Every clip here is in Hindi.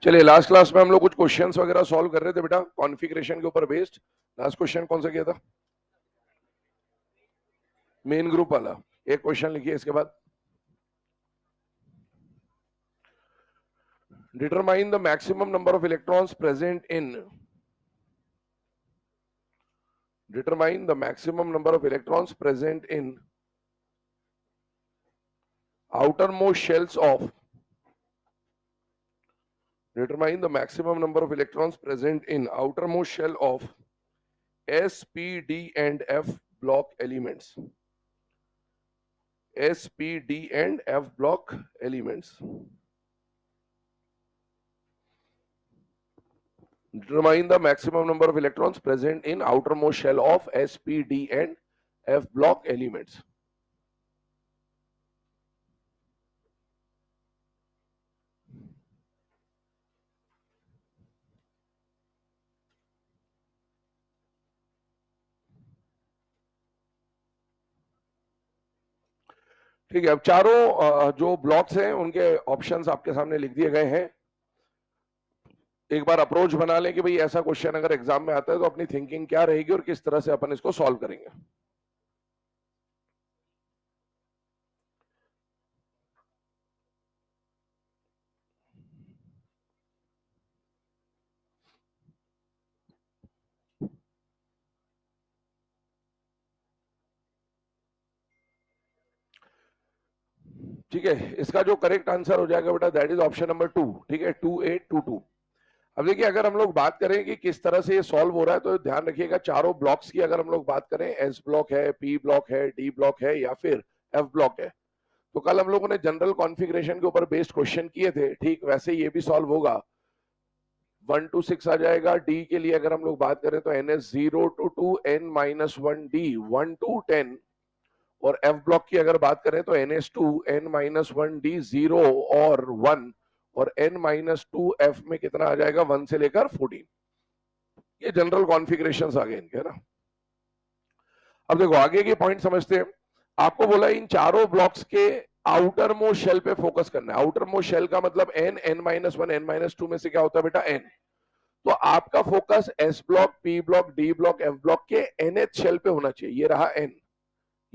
चलिए, लास्ट क्लास में हम लोग कुछ क्वेश्चंस वगैरह सॉल्व कर रहे थे बेटा, कॉन्फ़िगरेशन के ऊपर बेस्ड। लास्ट क्वेश्चन कौन सा किया था? मेन ग्रुप वाला। एक क्वेश्चन लिखिए इसके बाद। Determine the maximum number of electrons present in determine the maximum number of electrons present in outermost shells of determine the maximum number of electrons present in outermost shell of S, P, D and F block elements. S, P, D and F block elements. Determine the maximum number of electrons present in outermost shell of S, P, D and F block elements. ठीक है, अब चारों जो ब्लॉक्स हैं उनके ऑप्शंस आपके सामने लिख दिए गए हैं। एक बार अप्रोच बना लें कि भाई ऐसा क्वेश्चन अगर एग्जाम में आता है तो अपनी थिंकिंग क्या रहेगी और किस तरह से अपन इसको सॉल्व करेंगे। ठीक है, इसका जो करेक्ट आंसर हो जाएगा बेटा दैट इज ऑप्शन नंबर 2। ठीक है, 2822। अब देखिए, अगर हम लोग बात करें कि किस तरह से ये सॉल्व हो रहा है तो ध्यान रखिएगा, चारों ब्लॉक्स की अगर हम लोग बात करें, एस ब्लॉक है, पी ब्लॉक है, डी ब्लॉक है या फिर एफ ब्लॉक है, तो कल हम लोगों ने जनरल कॉन्फ़िगरेशन के ऊपर बेस्ड क्वेश्चन किए थे। ठीक वैसे ये भी सॉल्व होगा। 1 to 6 आ जाएगा। डी के लिए अगर हम लोग बात करें तो n s 0 to 2 n minus 1 d 1 to 10, और एफ ब्लॉक की अगर बात करें तो n s 2 n minus 1 d 0 और 1, और n minus 2 एफ में कितना आ जाएगा 1 से लेकर 14। ये जनरल कॉन्फ़िगरेशंस आ गए इनके ना। अब देखो आगे के पॉइंट समझते हैं। आपको बोला इन चारों ब्लॉक्स के आउटर मोस्ट शेल पे फोकस करना है। आउटर मोस्ट शेल का मतलब n, n minus one, n minus two में से क्या होता है बेटा एन। तो आपका focus s block, P block, d block, f block के एनएच शेल पे होना चाहिए। ये रहा एन,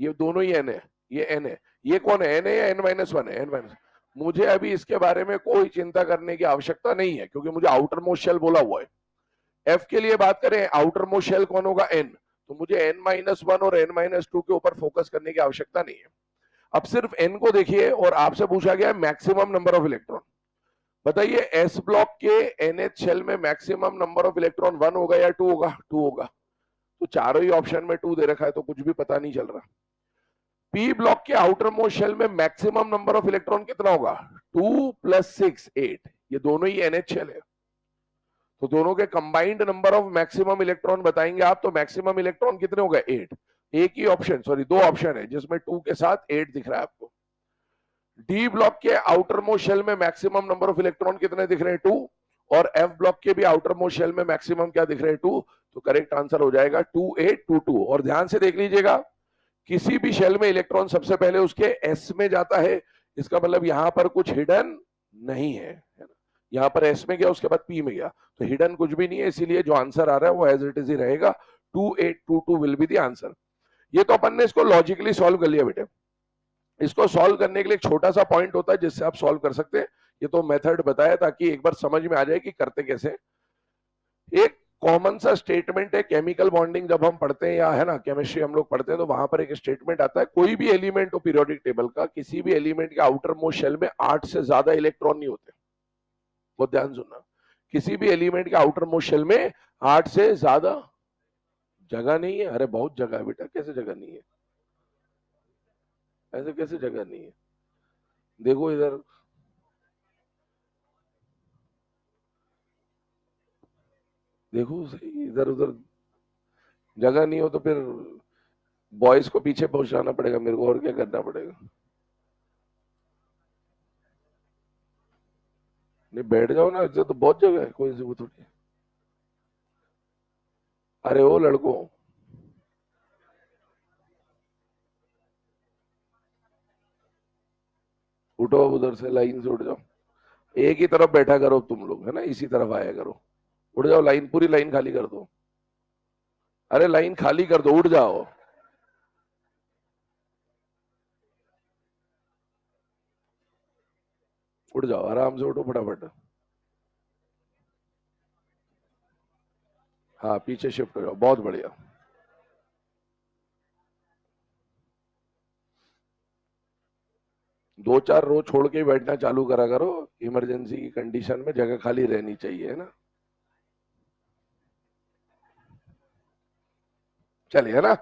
ये दोनों ही एन है, ये एन है। ये कौन है, एन है या एन माइनस वन है? N minus. मुझे अभी इसके बारे में कोई चिंता करने की आवश्यकता नहीं है क्योंकि मुझे आउटर मोस्ट शेल बोला हुआ है। एफ के लिए बात करें, आउटर मोस्ट शेल कौन होगा, एन। तो मुझे एन माइनस वन और एन माइनस टू के ऊपर फोकस करने की आवश्यकता नहीं है। अब सिर्फ एन को देखिए, और आपसे पूछा गया मैक्सिमम नंबर ऑफ इलेक्ट्रॉन। बताइए एस ब्लॉक के एनएच शेल में मैक्सिमम नंबर ऑफ इलेक्ट्रॉन 1 होगा या 2 होगा? 2 होगा। तो चारों ही ऑप्शन में 2 दे रखा है तो कुछ भी पता नहीं चल रहा। पी ब्लॉक के आउटर मोस्ट शेल में मैक्सिमम नंबर ऑफ इलेक्ट्रॉन कितना होगा? 2 + 6 8। ये दोनों ही एनएच शेल है, तो दोनों के combined number of maximum electron बताएंगे आप, तो मैक्सिमम इलेक्ट्रॉन कितने हो गए? 8। एक ही ऑप्शन, सॉरी दो ऑप्शन है जिसमें 2 के साथ 8 दिख रहा है आपको। डी ब्लॉक के आउटर मोस्ट शेल में मैक्सिमम नंबर ऑफ इलेक्ट्रॉन कितने दिख रहे हैं? 2। और एफ ब्लॉक के भी आउटर मोस्ट शेल में मैक्सिमम क्या दिख रहे हैं? 2। तो करेक्ट आंसर हो जाएगा 2822। और ध्यान से देख लीजिएगा, किसी भी शेल में इलेक्ट्रॉन सबसे पहले उसके एस में जाता है। इसका मतलब यहां पर कुछ हिडन नहीं है, है ना। यहां पर एस में गया, उसके बाद पी में गया, तो हिडन कुछ भी नहीं है, इसीलिए जो आंसर आ रहा है वो एज इट इज ही रहेगा। 2822 विल बी द आंसर। ये तो अपन ने इसको लॉजिकली सॉल्व कर लिया बेटे। इसको सॉल्व करने के लिए एक छोटा सा पॉइंट होता है जिससे आप सॉल्व कर सकते हैं। ये तो मेथड बताया ताकि एक बार समझ में आ जाए कि करते कैसे। एक कॉमन सा स्टेटमेंट है, केमिकल बॉन्डिंग जब हम पढ़ते हैं या है ना केमिस्ट्री हम लोग पढ़ते हैं, तो वहां पर एक स्टेटमेंट आता है, कोई भी एलिमेंट हो पीरियोडिक टेबल का, किसी भी एलिमेंट के आउटर मोस्ट शेल में 8 से ज्यादा इलेक्ट्रॉन नहीं होते। बहुत ध्यान सुनना, किसी भी एलिमेंट के आउटर मोस्ट शेल में 8 से ज्यादा जगह नहीं है। अरे बहुत जगह है बेटा, कैसे जगह नहीं है? ऐसे कैसे जगह नहीं है? देखो इधर, देखो सही, इधर उधर जगह नहीं हो तो फिर बॉयज को पीछे पहुंचाना पड़ेगा मेरे को, और क्या करना पड़ेगा? नहीं बैठ जाओ ना, इससे तो बहुत जगह है, कोई सी वो थोड़ी है। अरे ओ लड़कों, उठो, अब उधर से लाइन से उठ जाओ। एक ही तरफ बैठा करो तुम लोग, है ना, इसी तरफ आया करो। उड़ जाओ, लाइन पूरी लाइन खाली कर दो। अरे लाइन खाली कर दो, उड़ जाओ। उड़ जाओ, आराम से उठो फटाफट। हाँ पीछे शिफ्ट हो जाओ, बहुत बढ़िया। दो चार रो छोड़ के बैठना चालू करा करो, इमरजेंसी की कंडीशन में जगह खाली रहनी चाहिए, है ना। चलिए, है ना।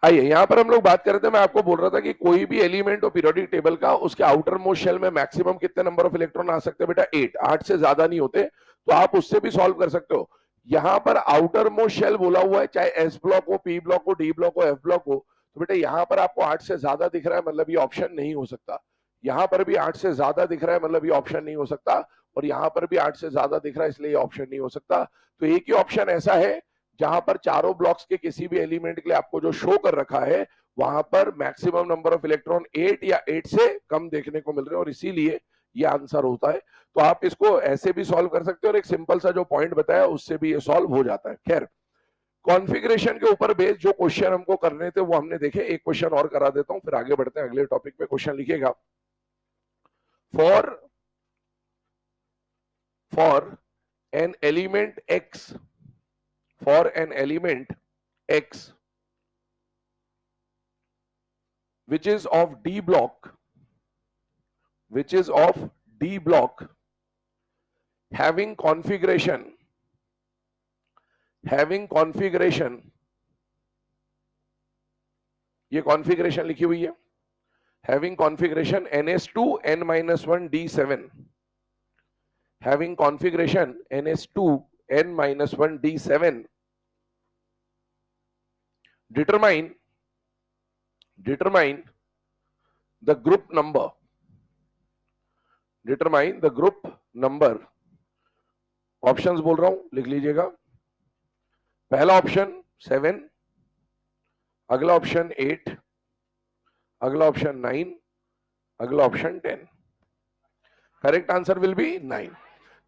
आइए यहाँ पर हम लोग बात कर रहे थे, मैं आपको बोल रहा था कि कोई भी एलिमेंट हो पीरियोडिक टेबल का, उसके आउटर मोस्ट शेल में मैक्सिमम कितने नंबर ऑफ इलेक्ट्रॉन आ सकते हैं बेटा, 8। 8 से ज्यादा नहीं होते, तो आप उससे भी सॉल्व कर सकते हो। यहाँ पर आउटर मोस्ट शेल बोला हुआ है, चाहे एस ब्लॉक हो, पी ब्लॉक हो, डी ब्लॉक हो, एफ ब्लॉक हो, तो बेटा यहाँ पर आपको 8 से ज्यादा दिख रहा है, मतलब ये ऑप्शन नहीं हो सकता। यहाँ पर भी 8 से ज्यादा दिख रहा है, मतलब ये ऑप्शन नहीं हो सकता। और यहाँ पर भी 8 से ज्यादा दिख रहा है, इसलिए ये ऑप्शन नहीं हो सकता। तो एक ही ऑप्शन ऐसा है जहां पर चारों ब्लॉक्स के किसी भी एलिमेंट के लिए आपको जो शो कर रखा है, वहां पर मैक्सिमम नंबर ऑफ इलेक्ट्रॉन 8 या 8 से कम देखने को मिल रहे हैं, और इसीलिए ये आंसर होता है। तो आप इसको ऐसे भी सॉल्व कर सकते हो, और एक सिंपल सा जो पॉइंट बताया उससे भी ये सॉल्व हो जाता है। खैर, कॉन्फ़िगरेशन के ऊपर बेस्ड जो क्वेश्चन हमको करने थे वो हमने देखे। एक क्वेश्चन और करा देता हूं, फिर आगे बढ़ते हैं अगले टॉपिक पे। क्वेश्चन लिखिएगा, for for an element x, for an element x which is of d block, which is of d block, having configuration ये कॉन्फ़िगरेशन लिखी हुई है, having configuration ns2 n-1 d7, having configuration ns2 n-1 d7, determine the group number, determine the group number। Options बोल रहा हूं, लिख लीजिएगा। पहला ऑप्शन 7, अगला ऑप्शन 8, अगला ऑप्शन 9, अगला option 10। Correct answer will be 9।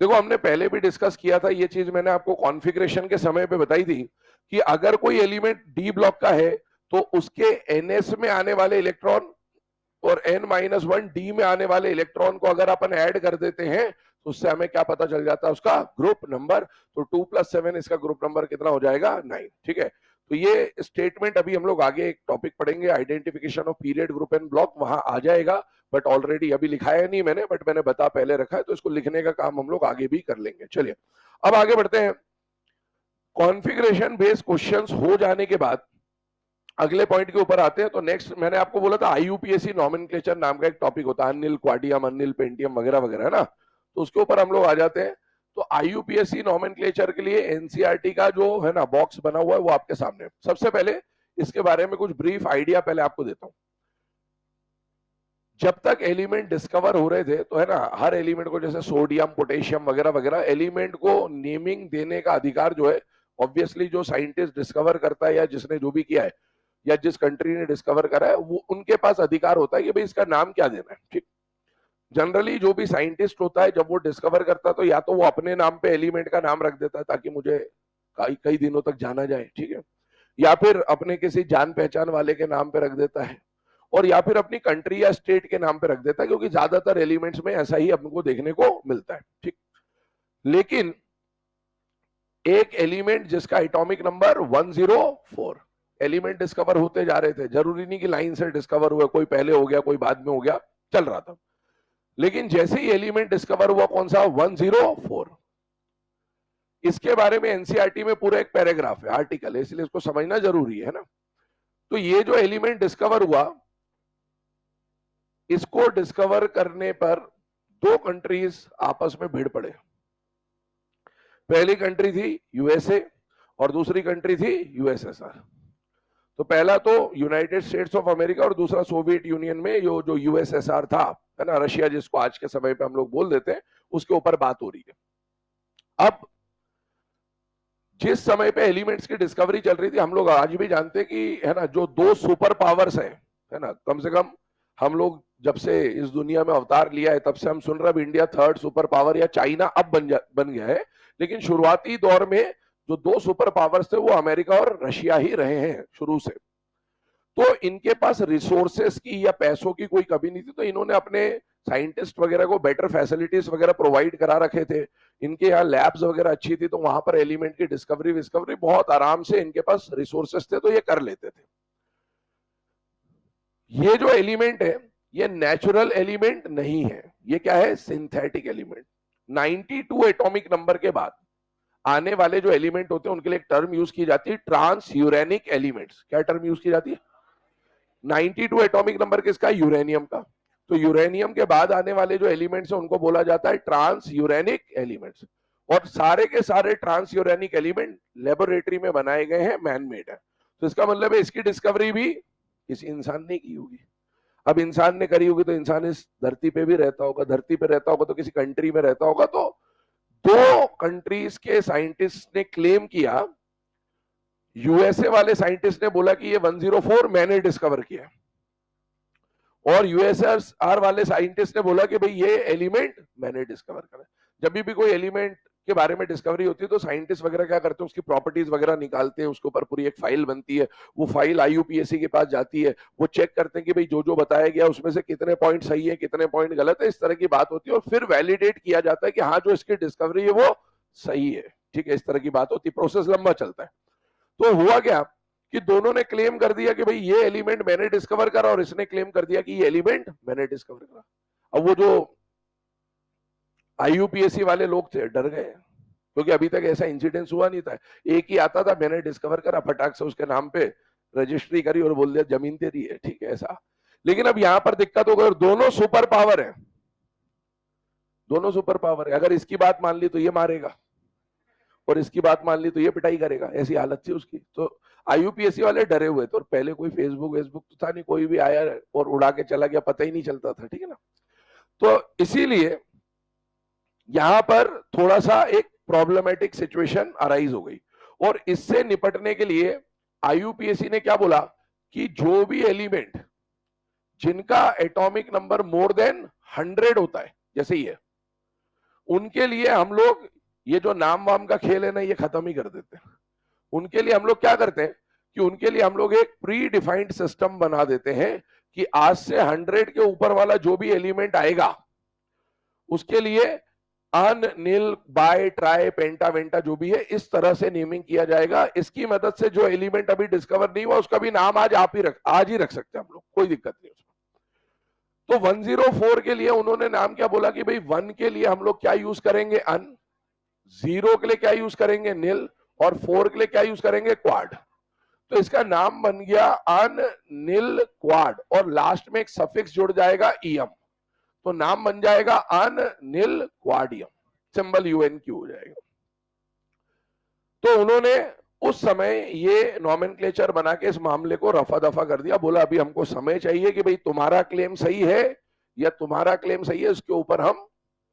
देखो हमने पहले भी डिस्कस किया था ये चीज, मैंने आपको कॉन्फ़िगरेशन के समय पे बताई थी कि अगर कोई एलिमेंट डी ब्लॉक का है तो उसके एनएस में आने वाले इलेक्ट्रॉन और n-1 डी में आने वाले इलेक्ट्रॉन को अगर अपन ऐड कर देते हैं तो उससे हमें क्या पता चल जाता है, उसका ग्रुप नंबर। तो 2 + 7 इसका ग्रुप नंबर कितना हो जाएगा, 9। ठीक है, तो ये स्टेटमेंट अभी हम लोग आगे एक टॉपिक पढ़ेंगे, identification of period, group and block, वहां आ जाएगा। बट ऑलरेडी अभी लिखाया नहीं मैंने, बट मैंने बता पहले रखा है, तो इसको लिखने का काम हम लोग आगे भी कर लेंगे। चलिए अब आगे बढ़ते हैं। कॉन्फ़िगरेशन बेस्ड क्वेश्चंस हो जाने के बाद अगले पॉइंट के ऊपर आते हैं। तो नेक्स्ट मैंने आपको बोला था आईयूपीएसी नॉमेनक्लेचर नाम का एक टॉपिक होता है, अनिल क्वाडियम, अनिल पेंटियम वगैरह वगैरह, है ना। तो उसके ऊपर हम लोग आ जाते हैं। तो आईयूपीएसी नॉमेनक्लेचर के लिए एनसीईआरटी का जो है ना बॉक्स बना हुआ है वो आपके सामने। सबसे पहले इसके बारे में कुछ ब्रीफ आइडिया पहले आपको देता हूं। जब तक एलिमेंट डिस्कवर हो रहे थे तो है ना, हर एलिमेंट को जैसे सोडियम, पोटेशियम वगैरह वगैरह, एलिमेंट को नेमिंग देने का अधिकार जो है ऑब्वियसली जो साइंटिस्ट डिस्कवर करता है या जिसने जो भी किया है या जिस कंट्री ने डिस्कवर करा है वो उनके पास अधिकार होता है कि भाई इसका नाम क्या देना है। ठीक, जनरली जो भी साइंटिस्ट होता है जब वो डिस्कवर करता है तो या तो वो अपने नाम पे एलिमेंट का नाम रख देता है ताकि मुझे कई दिनों तक जाना जाए, ठीक है, या फिर अपने किसी जान पहचान वाले के नाम पे रख देता है, और या फिर अपनी कंट्री या स्टेट के नाम पे रख देता है, क्योंकि ज्यादातर एलिमेंट्स में ऐसा ही अपने को देखने को मिलता है। ठीक, लेकिन एक एलिमेंट जिसका एटॉमिक नंबर 104, एलिमेंट डिस्कवर होते जा रहे थे, जरूरी नहीं कि लाइन से डिस्कवर हुआ, कोई पहले हो गया कोई बाद में हो गया, चल रहा था। लेकिन जैसे ही एलिमेंट डिस्कवर हुआ कौन सा, 104, इसके बारे में एनसीईआरटी में पूरा एक पैराग्राफ है, आर्टिकल है, इसलिए इसको समझना जरूरी है ना। तो ये जो एलिमेंट डिस्कवर हुआ, इसको डिस्कवर करने पर दो कंट्रीज आपस में भिड़ पड़े। पहली कंट्री थी यूएसए और दूसरी कंट्री थी यूएसएसआर। तो पहला तो यूनाइटेड स्टेट्स ऑफ अमेरिका और दूसरा सोवियत यूनियन में जो यूएसएसआर था, है ना, रशिया जिसको आज के समय पे हम लोग बोल देते हैं, उसके ऊपर बात हो रही है। अब जिस समय पे एलिमेंट्स की डिस्कवरी चल रही थी, हम लोग आज भी जानते हैं कि है ना जो दो सुपर पावर्स है ना, कम से कम हम लोग जब से इस दुनिया में अवतार लिया है तब से हम सुन रहे हैं इंडिया थर्ड सुपर पावर या चाइना अब बन गया है, लेकिन शुरुआती दौर में जो दो सुपर पावर्स थे वो अमेरिका और रशिया ही रहे हैं शुरू से। तो इनके पास रिसोर्सेस की या पैसों की कोई कमी नहीं थी, तो इन्होंने अपने साइंटिस्ट वगैरह को बेटर फैसिलिटीज वगैरह प्रोवाइड करा रखे थे। इनके यहाँ लैब्स वगैरह अच्छी थी, तो वहां पर एलिमेंट की डिस्कवरी बहुत आराम से इनके पास रिसोर्सेस थे, तो ये कर लेते थे। ये जो एलिमेंट है ये नेचुरल एलिमेंट नहीं है, ये क्या है, सिंथेटिक एलिमेंट। 92 एटॉमिक नंबर के बाद आने वाले जो एलिमेंट होते हैं उनके लिए एक टर्म यूज की जाती है, ट्रांस यूरेनिक एलिमेंट्स। क्या टर्म यूज की जाती है? 92 एटॉमिक नंबर किसका? यूरेनियम का। तो यूरेनियम के बाद आने वाले जो एलिमेंट्स हैं उनको बोला जाता है ट्रांस यूरेनिक एलिमेंट्स। और सारे के सारे ट्रांस यूरेनिक एलिमेंट लेबोरेटरी में बनाए गए हैं, मैन मेड है। तो इसका मतलब है इसकी डिस्कवरी भी किसी इंसान ने की होगी। अब इंसान ने करी होगी तो इंसान इस धरती पे भी रहता होगा, धरती पे रहता होगा तो किसी कंट्री में रहता होगा। तो दो कंट्रीज के साइंटिस्ट ने क्लेम किया, यूएसए वाले साइंटिस्ट ने बोला कि ये 104 मैंने डिस्कवर किया, और यूएसआर वाले साइंटिस्ट ने बोला कि भाई ये एलिमेंट मैंने डिस्कवर करा। जब भी कोई एलिमेंट के बारे में डिस्कवरी होती है तो साइंटिस्ट वगैरह क्या करते हैं, उसकी प्रॉपर्टीज वगैरह निकालते हैं, उसके ऊपर पूरी एक फाइल बनती है, वो फाइल आईयूपीएसी के पास जाती है, वो चेक करते हैं कि भाई जो बताया गया उसमें से कितने पॉइंट सही है कितने पॉइंट गलत है, इस तरह की बात होती है। और फिर वैलिडेट किया जाता है कि हाँ जो इसकी डिस्कवरी है वो सही है, ठीक है, इस तरह की बात होती है। प्रोसेस लंबा चलता है। तो हुआ क्या कि दोनों ने क्लेम कर दिया कि भाई ये एलिमेंट मैंने डिस्कवर करा, और इसने क्लेम कर दिया कि ये एलिमेंट मैंने डिस्कवर करा। अब वो जो आईयूपीएसी वाले लोग थे डर गए, क्योंकि अभी तक ऐसा इंसिडेंस हुआ नहीं था। एक ही आता था, मैंने डिस्कवर करा, फटाक से उसके नाम पे रजिस्ट्री करी और बोल दिया जमीन तेरी है, ठीक है, ऐसा। लेकिन अब यहां पर दिक्कत हो गई, दोनों सुपर पावर है, दोनों सुपर पावर है। अगर इसकी बात मान ली तो ये मारेगा, और इसकी बात मान ली तो ये पिटाई करेगा, ऐसी हालत थी उसकी। तो आईयूपीएससी वाले डरे हुए थे, और पहले कोई फेसबुक तो था नहीं, कोई भी आया और उड़ा के चला गया, पता ही नहीं चलता था, ठीक है ना। तो इसीलिए यहां पर थोड़ा सा एक प्रॉब्लमेटिक सिचुएशन अराइज हो गई, और इससे निपटने के लिए आईयूपीएससी ने क्या बोला कि जो भी एलिमेंट जिनका एटॉमिक नंबर मोर देन 100 होता है, जैसे ये, उनके लिए हम लोग ये जो नाम वाम का खेल है ना, ये खत्म ही कर देते हैं। उनके लिए हम लोग क्या करते हैं कि उनके लिए हम लोग एक प्री डिफाइंड सिस्टम बना देते हैं कि आज से 100 के ऊपर वाला जो भी एलिमेंट आएगा उसके लिए अन, निल, बाय, ट्राई, पेंटा वेंटा जो भी है, इस तरह से नेमिंग किया जाएगा। इसकी मदद से जो एलिमेंट अभी डिस्कवर नहीं हुआ उसका भी नाम आज ही रख सकते हैं हम लोग, कोई दिक्कत नहीं उसमें। तो 104 के लिए उन्होंने नाम क्या बोला कि भाई 1 के लिए हम लोग क्या यूज करेंगे, अन, 0 के लिए क्या यूज करेंगे, निल, और 4 के लिए क्या यूज करेंगे, क्वाड। तो इसका नाम बन गया अन, निल, क्वाड, और लास्ट में एक सफिक्स जुड़ जाएगा ईएम, तो नाम बन जाएगा अन, निल, क्वाडियम, सिंबल यूएनक्यू हो जाएगा। तो उन्होंने उस समय ये नॉमेनक्लेचर बना के इस मामले को रफा दफा कर दिया, बोला अभी हमको समय चाहिए कि भाई तुम्हारा क्लेम सही है या तुम्हारा क्लेम सही है, इसके ऊपर हम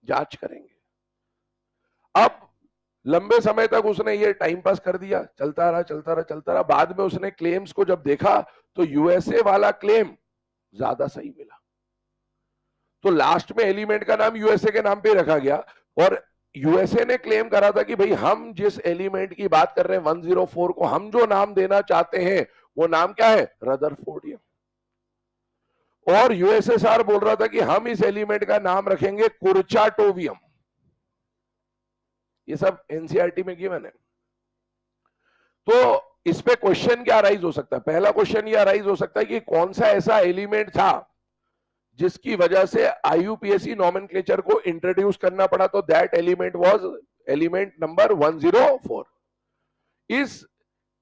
जांच करेंगे। अब लंबे समय तक उसने ये टाइम पास कर दिया, चलता रहा। बाद में उसने क्लेम्स को जब देखा तो यूएसए वाला क्लेम ज्यादा सही मिला, तो लास्ट में एलिमेंट का नाम यूएसए के नाम पे रखा गया। और यूएसए ने क्लेम करा था कि भाई हम जिस एलिमेंट की बात कर रहे हैं 104 को, हम जो नाम देना चाहते हैं वो नाम क्या है, रदरफोर्डियम। और यूएसएसआर बोल रहा था कि हम इस एलिमेंट का नाम रखेंगे कुर्चाटोवियम। ये सब एनसीईआरटी में गिवन है। तो इस पे क्वेश्चन क्या अराइज हो सकता है? पहला क्वेश्चन ये अराइज हो सकता है कि कौन सा ऐसा एलिमेंट था जिसकी वजह से आईयूपीएसी नॉमेनक्लेचर को इंट्रोड्यूस करना पड़ा, तो that element was element number 104। इस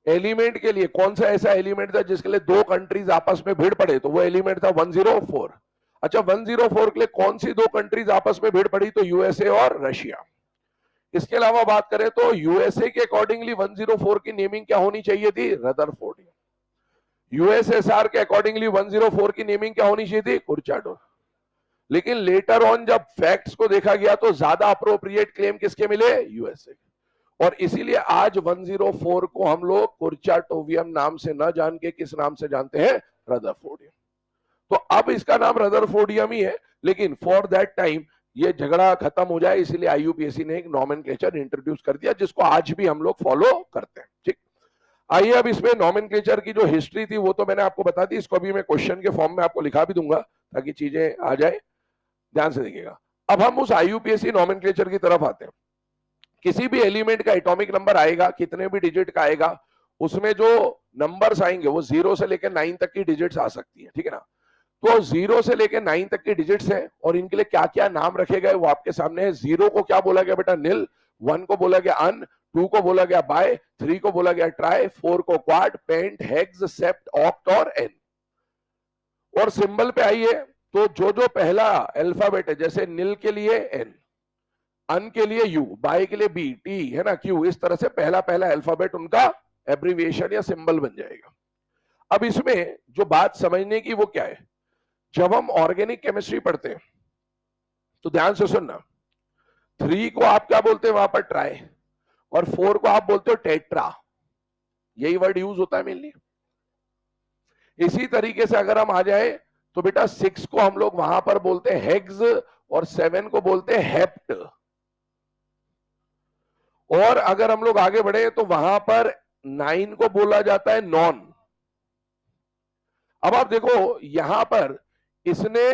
एलिमेंट के लिए कौन सा ऐसा एलिमेंट था जिसके लिए दो कंट्रीज आपस में भिड़ पड़े, तो वो एलिमेंट था 104। अच्छा, 104 के लिए कौन सी दो कंट्रीज आपस में भिड़ पड़ी, तो यूएसए और रशिया। इसके अलावा बात करें तो यूएसए के अकॉर्डिंगली 104 की नेमिंग क्या होनी चाहिए थी, रदरफोर्ड। यूएसएसआर के अकॉर्डिंगली 104 की नेमिंग क्या होनी चाहिए थी, कुर्चाटो। लेकिन लेटर ऑन जब फैक्ट्स को देखा गया तो ज्यादा अप्रोप्रिएट क्लेम किसके मिले, यूएसए। और इसीलिए आज 104 को हम लोग कुर्चाटोवियम नाम से न जान के किस नाम से जानते हैं, रदरफोर्डियम। तो अब इसका नाम रदरफोर्डियम ही है, लेकिन फॉर दैट टाइम ये झगड़ा खत्म हो जाए इसलिए आईयूपीएसी ने एक नॉमेनक्लेचर इंट्रोड्यूस कर दिया जिसको आज भी हम लोग फॉलो करते हैं। ठीक, आइए अब इसमें नॉमेनक्लेचर की जो हिस्ट्री थी वो तो मैंने आपको बता दी, इसको भी मैं क्वेश्चन के फॉर्म में आपको लिखा भी दूंगा ताकि चीजें आ जाए, ध्यान से देखिएगा। अब हम उस आईयूपीएसी नॉमेनक्लेचर की तरफ आते हैं। किसी भी एलिमेंट का एटॉमिक नंबर आएगा, कितने भी डिजिट का आएगा, उसमें जो नंबर्स आएंगे वो 0 से लेकर 9 तक की डिजिट्स आ सकती है, ठीक है ना। तो 0 से लेकर 9 तक की डिजिट्स है और इनके लिए क्या क्या नाम रखे गए वो आपके सामने है। 0 को क्या बोला गया बेटा, निल। 1 को बोला गया अन, 2 को बोला गया बाय, 3 को बोला गया ट्राई, 4 को क्वाड, पेंट, हेक्स, सेप्ट, ऑक्ट और एन। और सिंबल पे आइए तो जो जो पहला अल्फाबेट है, जैसे निल के लिए एन, अन के लिए यू, बाय के लिए बी, टी है ना, क्यू, इस तरह से पहला पहला अल्फाबेट उनका एब्रीविएशन या सिंबल बन जाएगा। अब इसमें जो बात समझने की वो क्या है, जब हम ऑर्गेनिक केमिस्ट्री पढ़ते हैं तो ध्यान से सुनना, 3 को आप क्या बोलते हैं वहां पर, ट्राई, और 4 को आप बोलते हो टेट्रा, यही वर्ड यूज होता है मेनली। इसी तरीके से अगर हम आ जाए तो बेटा 6 को हम लोग वहां पर बोलते हैं हेक्स और 7 को बोलते हैं हेप्ट। और अगर हम लोग आगे बढ़े तो वहां पर 9 को बोला जाता है नॉन। अब आप देखो यहां पर इसने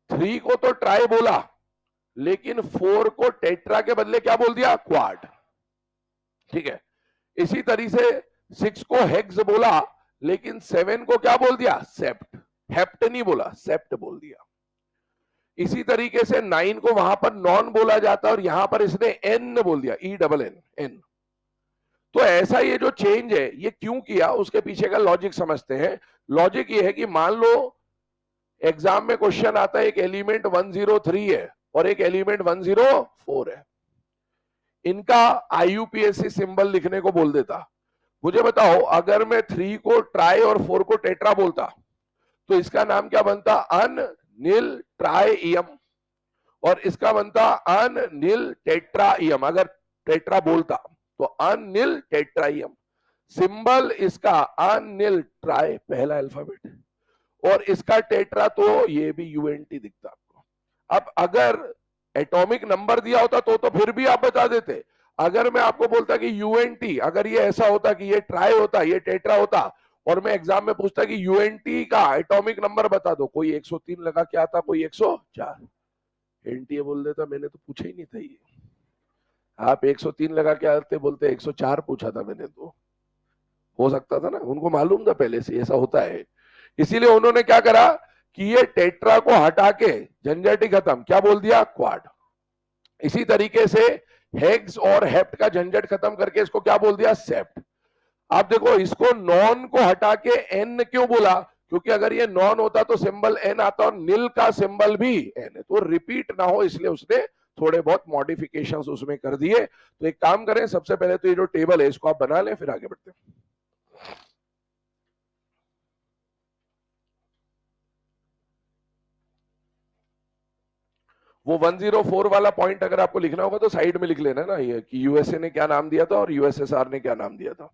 3 को तो ट्राई बोला, लेकिन 4 को टेट्रा के बदले क्या बोल दिया, क्वाड। ठीक है, इसी तरीके से 6 को हेक्स बोला, लेकिन 7 को क्या बोल दिया, सेप्ट। हेप्ट नहीं बोला, सेप्ट बोल दिया। इसी तरीके से 9 को वहां पर नॉन बोला जाता है और यहां पर इसने एन बोल दिया, ई डबल एन, एन। तो ऐसा ये जो चेंज है ये क्यों किया, उसके पीछे का लॉजिक समझते हैं। लॉजिक ये है कि मान लो एग्जाम में क्वेश्चन आता है, एक एलिमेंट 103 है और एक एलिमेंट 104 है, इनका आईयूपीएसी सिंबल लिखने को बोल देता। मुझे बताओ अगर मैं 3 को ट्राई और 4 को टेट्रा बोलता तो इसका नाम क्या बनता, अन नील ट्राइयम, और इसका बनता अन नील टेट्राइयम। अगर टेट्रा बोलता तो अन नील टेट्राइयम। सिंबल इसका अन नील ट्राई, पहला अल्फाबेट, और इसका टेट्रा तो ये भी यूएनटी दिखता आपको। अब अगर एटॉमिक नंबर दिया होता तो फिर भी आप बता देते। अगर मैं आपको बोलता कि यूएनटी, अगर ये ऐसा होता कि ये ट्राई होता, ये टेट्रा होता, और मैं एग्जाम में पूछता कि यूएनटी का एटॉमिक नंबर बता दो, कोई 103 लगा के आता, कोई 104, एनटीए बोल देता, मैंने तो पूछा ही नहीं था ये। आप 103 लगा के आते, बोलते 104 पूछा था मैंने, तो हो सकता था ना, उनको मालूम था पहले से ऐसा होता है। इसीलिए उन्होंने क्या करा कि ये टेट्रा को हटा के झंझट ही खत्म, क्या बोल दिया, क्वाड। इसी तरीके से हेक्स और हेप्ट का झंझट खत्म करके इसको क्या बोल दिया, सेप्ट। आप देखो इसको नॉन को हटा के एन क्यों बोला, क्योंकि अगर ये नॉन होता तो सिंबल एन आता और निल का सिंबल भी एन है, तो रिपीट ना हो इसलिए उसने थोड़े बहुत मॉडिफिकेशंस उसमें कर दिए। तो एक काम करें, सबसे पहले तो ये जो टेबल है इसको आप बना लें, फिर आगे बढ़ते हैं। वो 104 वाला पॉइंट अगर आपको लिखना होगा तो साइड में लिख लेना ना, ये कि यूएसए ने क्या नाम दिया था और यूएसएसआर ने क्या नाम दिया था।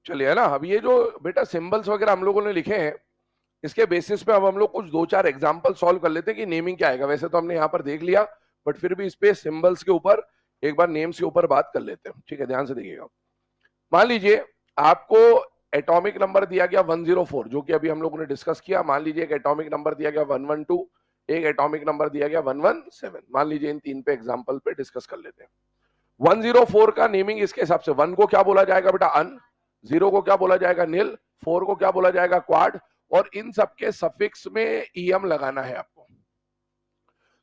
चलिए, है ना। अब ये जो बेटा सिंबल्स वगैरह हम लोगों ने लिखे हैं, इसके बेसिस पे अब हम लोग कुछ 2-4 एग्जांपल सॉल्व कर लेते हैं कि नेमिंग क्या आएगा। वैसे तो हमने यहाँ पर देख लिया, बट फिर भी इस पे सिंबल्स के ऊपर एक बार नेम्स के ऊपर बात कर लेते हैं। ठीक है, ध्यान से देखिएगा। मान लीजिए आपको एटॉमिक नंबर दिया गया 104, जो कि अभी हम लोगों ने डिस्कस किया। मान लीजिए एक एटॉमिक नंबर दिया गया 112, एक एटॉमिक नंबर दिया गया 117। मान लीजिए इन तीन पे एग्जांपल पे डिस्कस कर लेते हैं। 104 का नेमिंग इसके हिसाब से, 1 को क्या बोला जाएगा बेटा, अन। 0 को क्या बोला जाएगा, नील। 4 को क्या बोला जाएगा, क्वाड। और इन सबके सफिक्स में ईएम लगाना है आपको।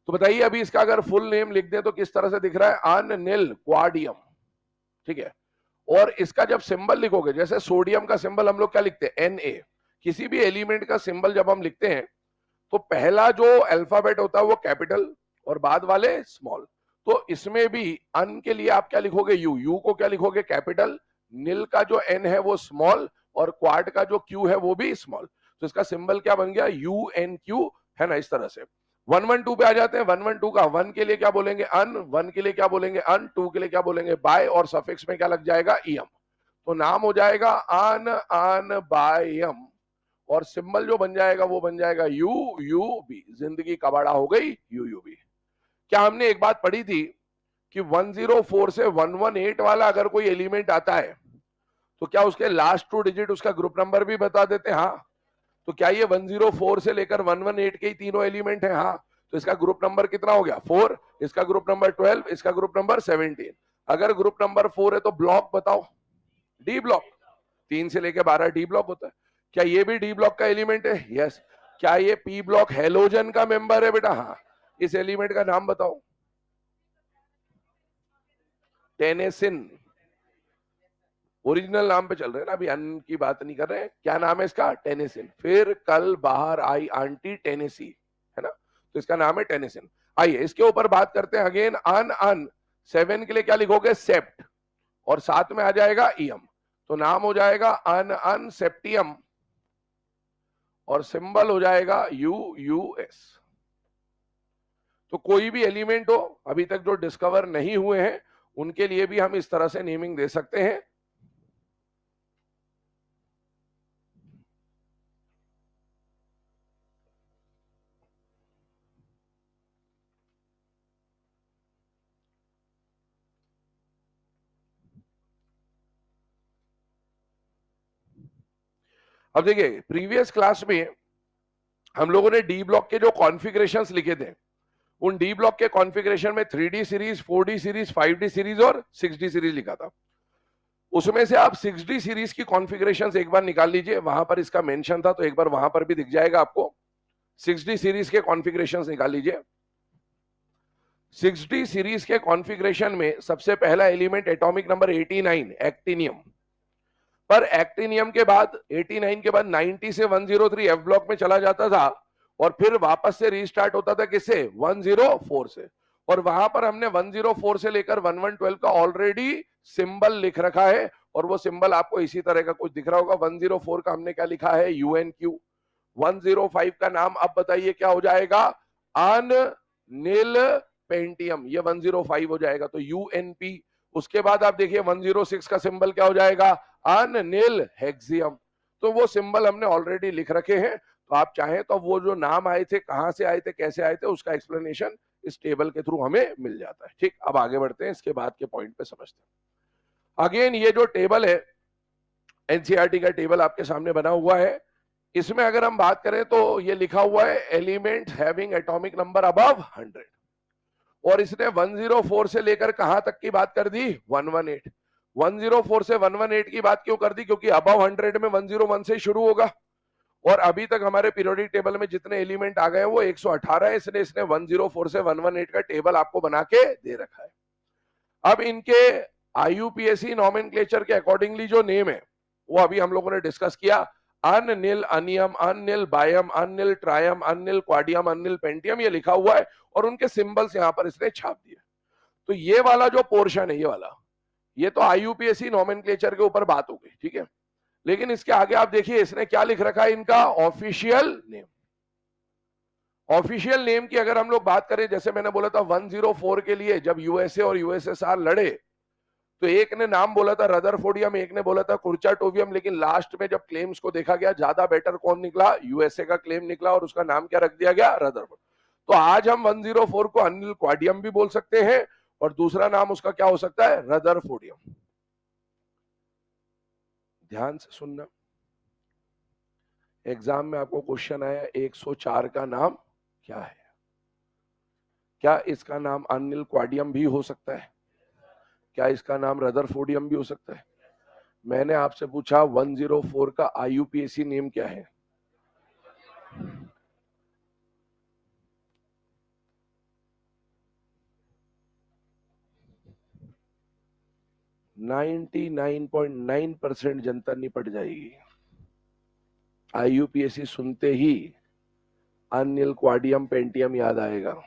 तो बताइए अभी इसका अगर फुल नेम लिख दें तो किस तरह से दिख रहा है, अन नील क्वाडियम। ठीक है। और इसका जब सिंबल लिखोगे, जैसे सोडियम का सिंबल हम लोग क्या लिखते हैं, Na। किसी भी एलिमेंट का सिंबल जब हम लिखते हैं तो पहला जो अल्फाबेट होता है वो कैपिटल और बाद वाले स्मॉल। तो इसमें भी अन के लिए आप क्या लिखोगे, यू। यू को क्या लिखोगे, कैपिटल। नील का जो एन है वो स्मॉल, और क्वाड का जो क्यू है वो भी स्मॉल। तो इसका सिंबल क्या बन गया, यू एन क्यू, है ना, इस तरह से। 112 पे आ जाते हैं। 112 का 1 के लिए क्या बोलेंगे, अन। 1 के लिए क्या बोलेंगे, अन। 2 के लिए क्या बोलेंगे, बाय। और सफिक्स में क्या लग जाएगा, ईएम। तो नाम हो जाएगा अन अन बायम। और सिंबल जो बन जाएगा वो बन जाएगा यू यू बी। जिंदगी कबाड़ा हो गई, यू यू बी। क्या हमने एक बात पढ़ी थी कि 104 से 118 वाला अगर कोई एलिमेंट आता है तो क्या उसके लास्ट 2 डिजिट उसका ग्रुप नंबर भी बता देते हैं, हाँ। तो क्या ये 104 से लेकर 118 के ही तीनों एलिमेंट है, हाँ। तो इसका ग्रुप नंबर कितना हो गया, 4। इसका ग्रुप नंबर 12, इसका ग्रुप नंबर 17। अगर ग्रुप नंबर 4 है तो ब्लॉक बताओ, डी ब्लॉक। 3 से लेकर 12 डी ब्लॉक होता है। क्या ये भी डी ब्लॉक का एलिमेंट है, यस। क्या ये पी ब्लॉक हेलोजन का मेंबर है बेटा, हाँ। इस एलिमेंट का नाम बताओ, टेनेसिन। ओरिजिनल नाम पे चल रहे हैं ना, अभी अन्य की बात नहीं कर रहे हैं। क्या नाम है इसका, टेनेसिन। फिर कल बाहर आई आंटी टेनेसी, है ना, तो इसका नाम है टेनेसिन। आइए इसके ऊपर बात करते हैं अगेन। अन अन 7 के लिए क्या लिखोगे, सेप्ट। और साथ में आ जाएगा ईएम। तो नाम हो जाएगा अन अन सेप्टियम। और सिंबल हो जाएगा यू यू एस। तो कोई भी एलिमेंट हो अभी तक जो डिस्कवर नहीं हुए हैं उनके लिए भी हम इस तरह से नेमिंग दे सकते हैं। अब देखिए प्रीवियस क्लास में हम लोगों ने डी ब्लॉक के जो कॉन्फ़िगरेशंस लिखे थे, उन डी ब्लॉक के कॉन्फ़िगरेशन में 3D series, 4D series, 5D series और 6D सीरीज लिखा था। उसमें से आप 6D सीरीज की कॉन्फ़िगरेशंस एक बार निकाल लीजिए, वहां पर इसका मेंशन था तो एक बार वहां पर भी दिख जाएगा आपको। 6D सीरीज के कॉन्फ़िगरेशंस निकाल लीजिए। 6D सीरीज के कॉन्फ़िगरेशन में सबसे पहला एलिमेंट एटॉमिक नंबर 89, एक्टिनियम। पर एक्टिनियम के बाद 89 के बाद 90 से 103 एफ ब्लॉक में चला जाता था और फिर वापस से रीस्टार्ट होता था किससे, 104 से। और वहां पर हमने 104 से लेकर 1112 का ऑलरेडी सिंबल लिख रखा है, और वो सिंबल आपको इसी तरह का कुछ दिख रहा होगा। 104 का हमने क्या लिखा है, यूएनक्यू। 105 का नाम अब बताइए क्या हो जाएगा, अन नील पेंटियम। ये 105 हो जाएगा, तो यूएनपी। उसके बाद आप देखिए 106 का सिंबल क्या हो जाएगा, अनिल हेक्सियम। तो वो सिंबल हमने ऑलरेडी लिख रखे हैं, तो आप चाहें तो वो जो नाम आए थे, कहां से आए थे, कैसे आए थे, उसका एक्सप्लेनेशन इस टेबल के थ्रू हमें मिल जाता है। ठीक, अब आगे बढ़ते हैं, इसके बाद के पॉइंट पे समझते हैं। अगेन ये जो टेबल है, एनसीईआरटी का टेबल आपके सामने बना हुआ है। इसमें अगर हम बात करें तो ये लिखा हुआ है element having atomic number above 100। और इसने 104 से लेकर कहां तक की बात कर दी, 118। 104 से 118 की बात क्यों कर दी, क्योंकि अबव 100 में 101 से शुरू होगा। और अभी तक हमारे पीरियोडिक टेबल में जितने एलिमेंट आ गए वो 118 है, इसलिए इसने 104 से 118 का टेबल आपको बना के दे रखा है। अब इनके आईयूपीएसी नॉमेनक्लेचर के अकॉर्डिंगली जो नेम है वो अभी हम लोगों ने डिस्कस किया। अननिल अनियम, अननिल बायम, अननिल ट्रायम, अननिल क्वाडियम, अननिल पेंटियम, ये लिखा हुआ है और उनके सिंबल्स यहां पर इसने छाप दिए। तो ये वाला जो पोर्शन है, ये वाला, ये तो आईयूपीएसी नॉमेनक्लेचर के ऊपर बात हो गई, ठीक है। लेकिन इसके आगे आप देखिए इसने क्या लिख रखा है, इनका ऑफिशियल नेम। ऑफिशियल नेम की अगर हम लोग बात करें, जैसे मैंने बोला था 104 के लिए जब यूएसए और यूएसएसआर लड़े तो एक ने नाम बोला था रदरफोर्डियम, एक ने बोला था कुर्चाटोवियम, लेकिन लास्ट में जब क्लेम्स को देखा गया ज्यादा बेटर कौन निकला, यूएसए का क्लेम निकला और उसका नाम क्या रख दिया गया, रदरफोर्ड। तो आज हम 104 को अनिल क्वाडियम भी बोल सकते हैं और दूसरा नाम उसका क्या हो सकता है, रदरफोर्डियम। ध्यान से सुनना, एग्जाम में आपको क्वेश्चन आया 104 का नाम क्या है, क्या इसका नाम अनिल क्वाडियम भी हो सकता है, क्या इसका नाम रदरफोर्डियम भी हो सकता है। मैंने आपसे पूछा 104 का आईयूपीएसी नेम क्या है, नाइनटी 99.9% जनता निपट जाएगी। आईयूपीएसी सुनते ही अनिल क्वाडियम पेंटियम याद आएगा।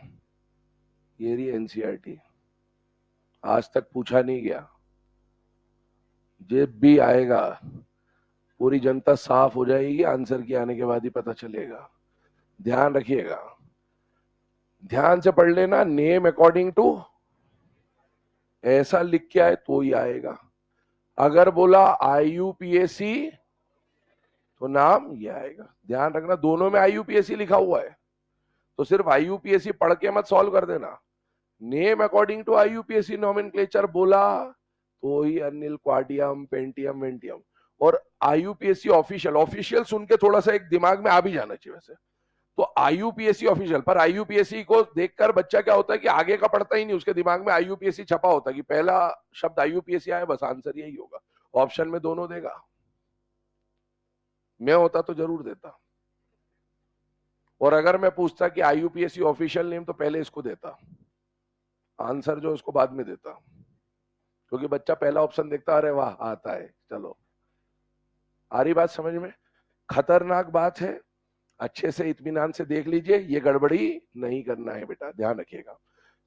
ये रही एनसीईआरटी, आज तक पूछा नहीं गया, जब भी आएगा पूरी जनता साफ हो जाएगी, आंसर के आने के बाद ही पता चलेगा। ध्यान रखिएगा, ध्यान से पढ़ लेना, नेम अकॉर्डिंग टू, ऐसा लिख के आए तो ही आएगा। अगर बोला आईयूपीएसी तो नाम ये आएगा। ध्यान रखना, दोनों में आईयूपीएसी लिखा हुआ है, तो सिर्फ आईयूपीएसी पढ़ के मत सॉल्व कर देना। Name according to IUPAC nomenclature बोला तो ही अनिल क्वाडियम पेंटियम वेंटियम। और आईयूपीएसी ऑफिशियल, ऑफिशियल सुन के थोड़ा सा एक दिमाग में आ भी जाना चाहिए वैसे तो। आईयूपीएसी ऑफिशियल, पर आईयूपीएसी को देखकर बच्चा क्या होता है कि आगे का पढ़ता ही नहीं, उसके दिमाग में आईयूपीएसी छपा होता है कि पहला शब्द आईयूपीएसी आया, बस आंसर यही होगा। ऑप्शन में दोनों देगा, मैं होता तो जरूर देता। और अगर मैं पूछता कि आईयूपीएसी ऑफिशियल नेम, तो पहले इसको देता आंसर, जो उसको बाद में देता, क्योंकि बच्चा पहला ऑप्शन देखता, अरे वाह आता है, चलो। आ रही बात समझ में? खतरनाक बात है, अच्छे से इत्मीनान से देख लीजिए, ये गड़बड़ी नहीं करना है बेटा, ध्यान रखिएगा।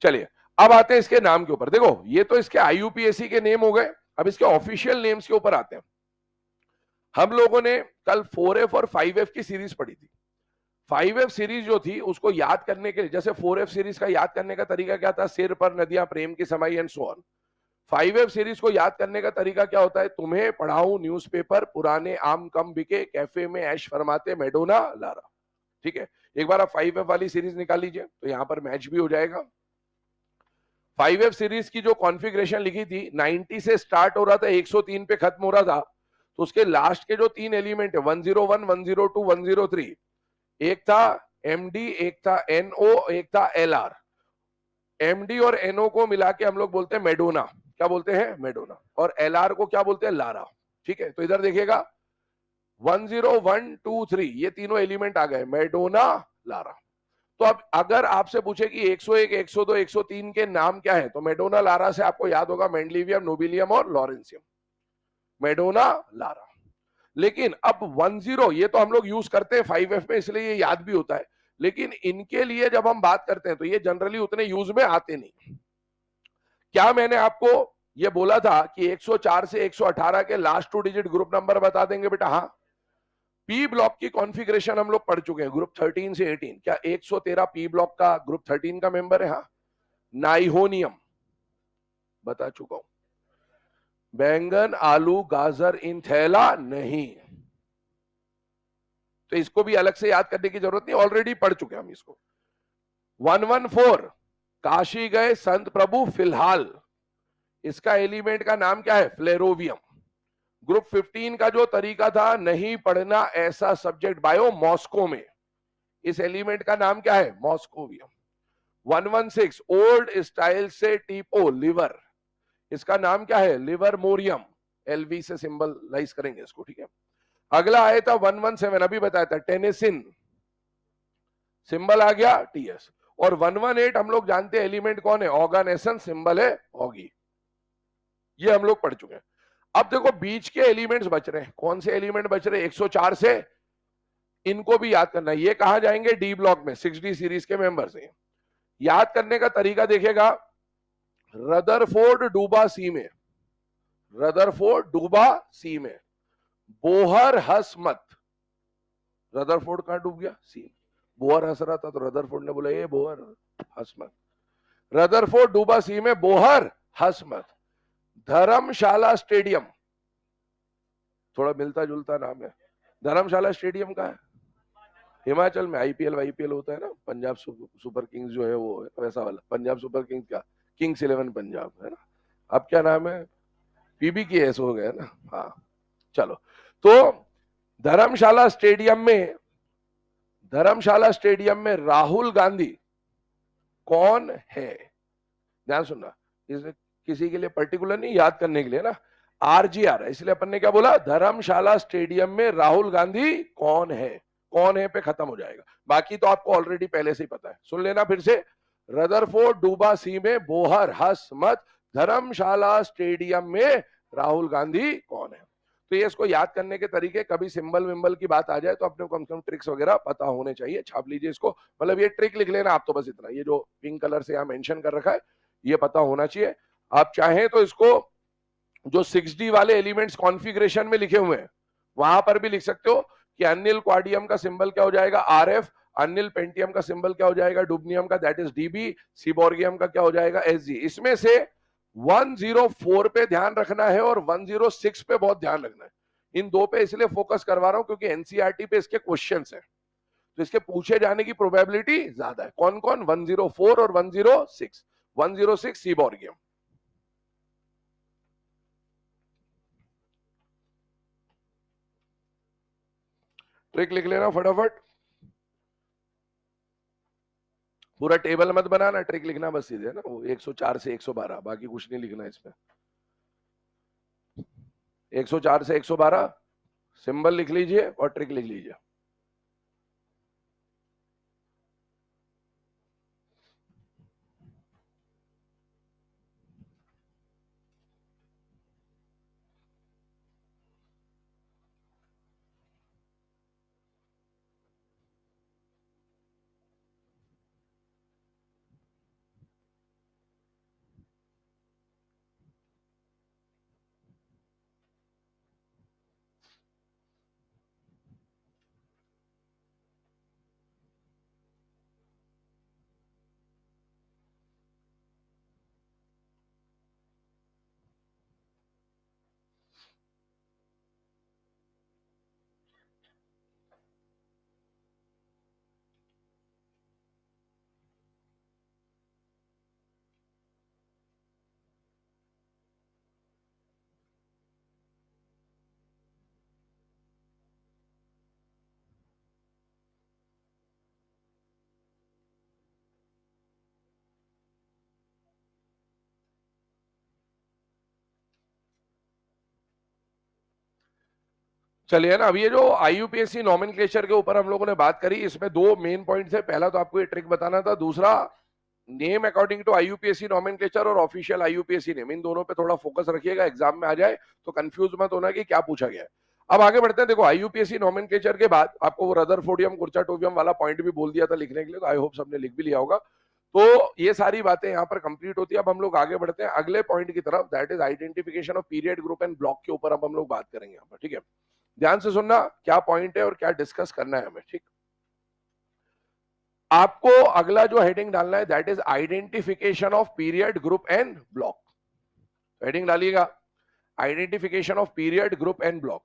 चलिए अब आते हैं इसके नाम के ऊपर। देखो ये तो इसके आईयूपीएसी के नेम हो गए, अब इसके ऑफिशियल नेम्स के ऊपर आते हैं। हम लोगों ने कल 4F और 5F की सीरीज पढ़ी थी। 5F सीरीज जो थी उसको याद करने के लिए, जैसे 4F सीरीज का याद करने का तरीका क्या था, सिर पर नदियां प्रेम की समाई and so on. 5F series को याद करने का तरीका क्या होता है, तुम्हें पढ़ाऊं न्यूज़पेपर, पुराने आम कम बिके, कैफे में ऐश फरमाते मैडोना लारा। ठीक है, एक बार आप 5F वाली सीरीज निकाल लीजिए तो यहां पर मैच भी हो जाएगा। 5F सीरीज की जो कॉन्फ़िगरेशन लिखी थी, 90 से स्टार्ट हो रहा था, 103 पे खत्म हो रहा था, तो उसके लास्ट के जो तीन एलिमेंट है 101, 102, 103, एक था एमडी, एक था एनओ, एक था एलआर। एमडी और एनओ को मिला के हम लोग बोलते हैं मेडोना, क्या बोलते हैं, मेडोना। और एलआर को क्या बोलते हैं, लारा। ठीक है, तो इधर देखिएगा 10123 ये तीनों एलिमेंट आ गए, मेडोना, लारा। तो अब अगर आपसे पूछे कि 101, 102, 103 के नाम क्या है, तो मेडोना लारा से आपको याद होगा मेंडलीवियम, नोबिलियम और लॉरेंसियम, मेडोना लारा। लेकिन अब 10 ये तो हम लोग यूज करते हैं 5F में, इसलिए ये याद भी होता है, लेकिन इनके लिए जब हम बात करते हैं तो ये जनरली उतने यूज में आते नहीं। क्या मैंने आपको ये बोला था कि 104 से 118 के लास्ट 2 डिजिट ग्रुप नंबर बता देंगे बेटा? हाँ, पी ब्लॉक की कॉन्फ़िगरेशन हम लोग पढ़ चुके हैं, ग्रुप 13 से 18। क्या 113 पी ब्लॉक का ग्रुप 13 का मेंबर है? हाँ, नाइहोनियम बता चुका हूं, बैंगन आलू गाजर इन थैला नहीं, तो इसको भी अलग से याद करने की जरूरत नहीं, ऑलरेडी पढ़ चुके हम इसको। 114 काशी गए संत प्रभु फिलहाल, इसका एलिमेंट का नाम क्या है, फ्लेरोवियम। ग्रुप 15 का जो तरीका था, नहीं पढ़ना ऐसा सब्जेक्ट बायो मॉस्को में, इस एलिमेंट का नाम क्या है, मॉस्कोवियम। 116 ओल्ड स्टाइल से टीपो लिवर, इसका नाम क्या है, लिवर मोरियम, एलवी से सिंबलाइज करेंगे इसको। ठीक है, अगला आया था 117, अभी बताया था, टेनेसिन, सिंबल आ गया टीएस। और 118 हम लोग जानते हैं एलिमेंट कौन है, ऑर्गेनेसन, सिंबल है ऑगी, ये हम लोग पढ़ चुके हैं। अब देखो बीच के एलिमेंट्स बच रहे हैं, कौन से एलिमेंट बच रहे हैं, 104 से, इनको भी याद करना है। ये कहा जाएंगे डी ब्लॉक में, 6D सीरीज के मेंबर्स हैं। याद करने का तरीका देखिएगा, रदरफोर्ड डूबा सी में, रदरफोर्ड डूबा सी में, बोहर हंस मत, रदरफोर्ड कहां डूब गया, सी, बोहर हंस रहा था तो रदरफोर्ड ने बोला ये बोहर हंस मत, रदरफोर्ड डूबा सी में, बोहर हंस मत। धर्मशाला स्टेडियम, थोड़ा मिलता जुलता नाम है। धर्मशाला स्टेडियम का है हिमाचल में, आईपीएल वाईपीएल होता है ना, पंजाब सुपर किंग्स जो है वो है वैसा वाला, पंजाब सुपर किंग्स का किंग्स 11 पंजाब है ना। अब क्या नाम है, पीबीकेएस हो गया ना। हाँ चलो, तो धर्मशाला स्टेडियम में राहुल गांधी कौन है? ध्यान सुनना, इसे किसी के लिए पर्टिकुलर नहीं, याद करने के लिए ना, आरजीआर, इसलिए अपन ने क्या बोला, धर्मशाला स्टेडियम में राहुल गांधी कौन है, कौन है पे खत्म हो जाएगा। बाकी तो आपको ऑलरेडी पहले से ही पता है, सुन लेना फिर से। रदरफोर्ड डूबा सी में बोहर हंस मत, धर्मशाला स्टेडियम में राहुल गांधी कौन है। तो ये इसको याद करने के तरीके, कभी सिंबल विंबल की बात आ जाए तो अपने को कम से कम ट्रिक्स वगैरह पता होने चाहिए। छाप लीजिए इसको, मतलब ये ट्रिक लिख लेना आप तो बस इतना, ये जो पिंक कलर से यहाँ मेंशन कर रखा है ये पता होना चाहिए। आप चाहें तो इसको जो 6D वाले एलिमेंट्स कॉन्फ़िगरेशन में लिखे हुए हैं वहां पर भी लिख सकते हो कि अनिल क्वाडियम का सिंबल क्या हो जाएगा, आरएफ, अनिल पेंटियम का सिंबल क्या हो जाएगा, डुबनियम का दैट इज डीबी, सीबोर्गियम का क्या हो जाएगा, एसजी। इसमें से 104 पे ध्यान रखना है और 106 पे बहुत ध्यान रखना है। इन दो पे इसलिए फोकस करवा रहा हूं क्योंकि एनसीईआरटी पे इसके क्वेश्चंस हैं, तो इसके पूछे जाने की प्रोबेबिलिटी ज्यादा है। कौन कौन, 104 और 106। 106 सीबोर्गियम। ट्रिक लिख लेना फटाफट, पूरा टेबल मत बनाना, ट्रिक लिखना बस सीधे ना, वो 104 से 112, बाकी कुछ नहीं लिखना इसमें। 104 से 112 सिंबल लिख लीजिए और ट्रिक लिख लीजिए। चलिए ना, अब ये जो आईयूपीएससी नॉमेनक्लेचर के ऊपर हम लोगों ने बात करी, इसमें दो मेन पॉइंट्स है। पहला तो आपको ये ट्रिक बताना था, दूसरा name according to IUPSC nomenclature और ऑफिशियल आईयूपीएससी नेम, इन दोनों पे थोड़ा फोकस रखिएगा, एग्जाम में आ जाए तो कंफ्यूज मत होना कि क्या पूछा गया है। अब आगे बढ़ते हैं। देखो, आईयूपीएससी नॉमेनक्लेचर के बाद आपको वो रदरफोर्डियम कुर्चाटोवियम वाला पॉइंट भी बोल दिया था लिखने के लिए, तो आई होप सबने लिख भी लिया होगा। तो ये सारी बातें यहाँ पर कंप्लीट होती है। अब हम लोग आगे बढ़ते हैं अगले पॉइंट की तरफ, that is identification of period, group and block के ऊपर अब हम लोग बात करेंगे यहाँ पर। ठीक है, ध्यान से सुनना क्या पॉइंट है और क्या डिस्कस करना है हमें। ठीक, आपको अगला जो हेडिंग डालना है that is identification of period, group and block. Heading डालिएगा, identification of period, group and block.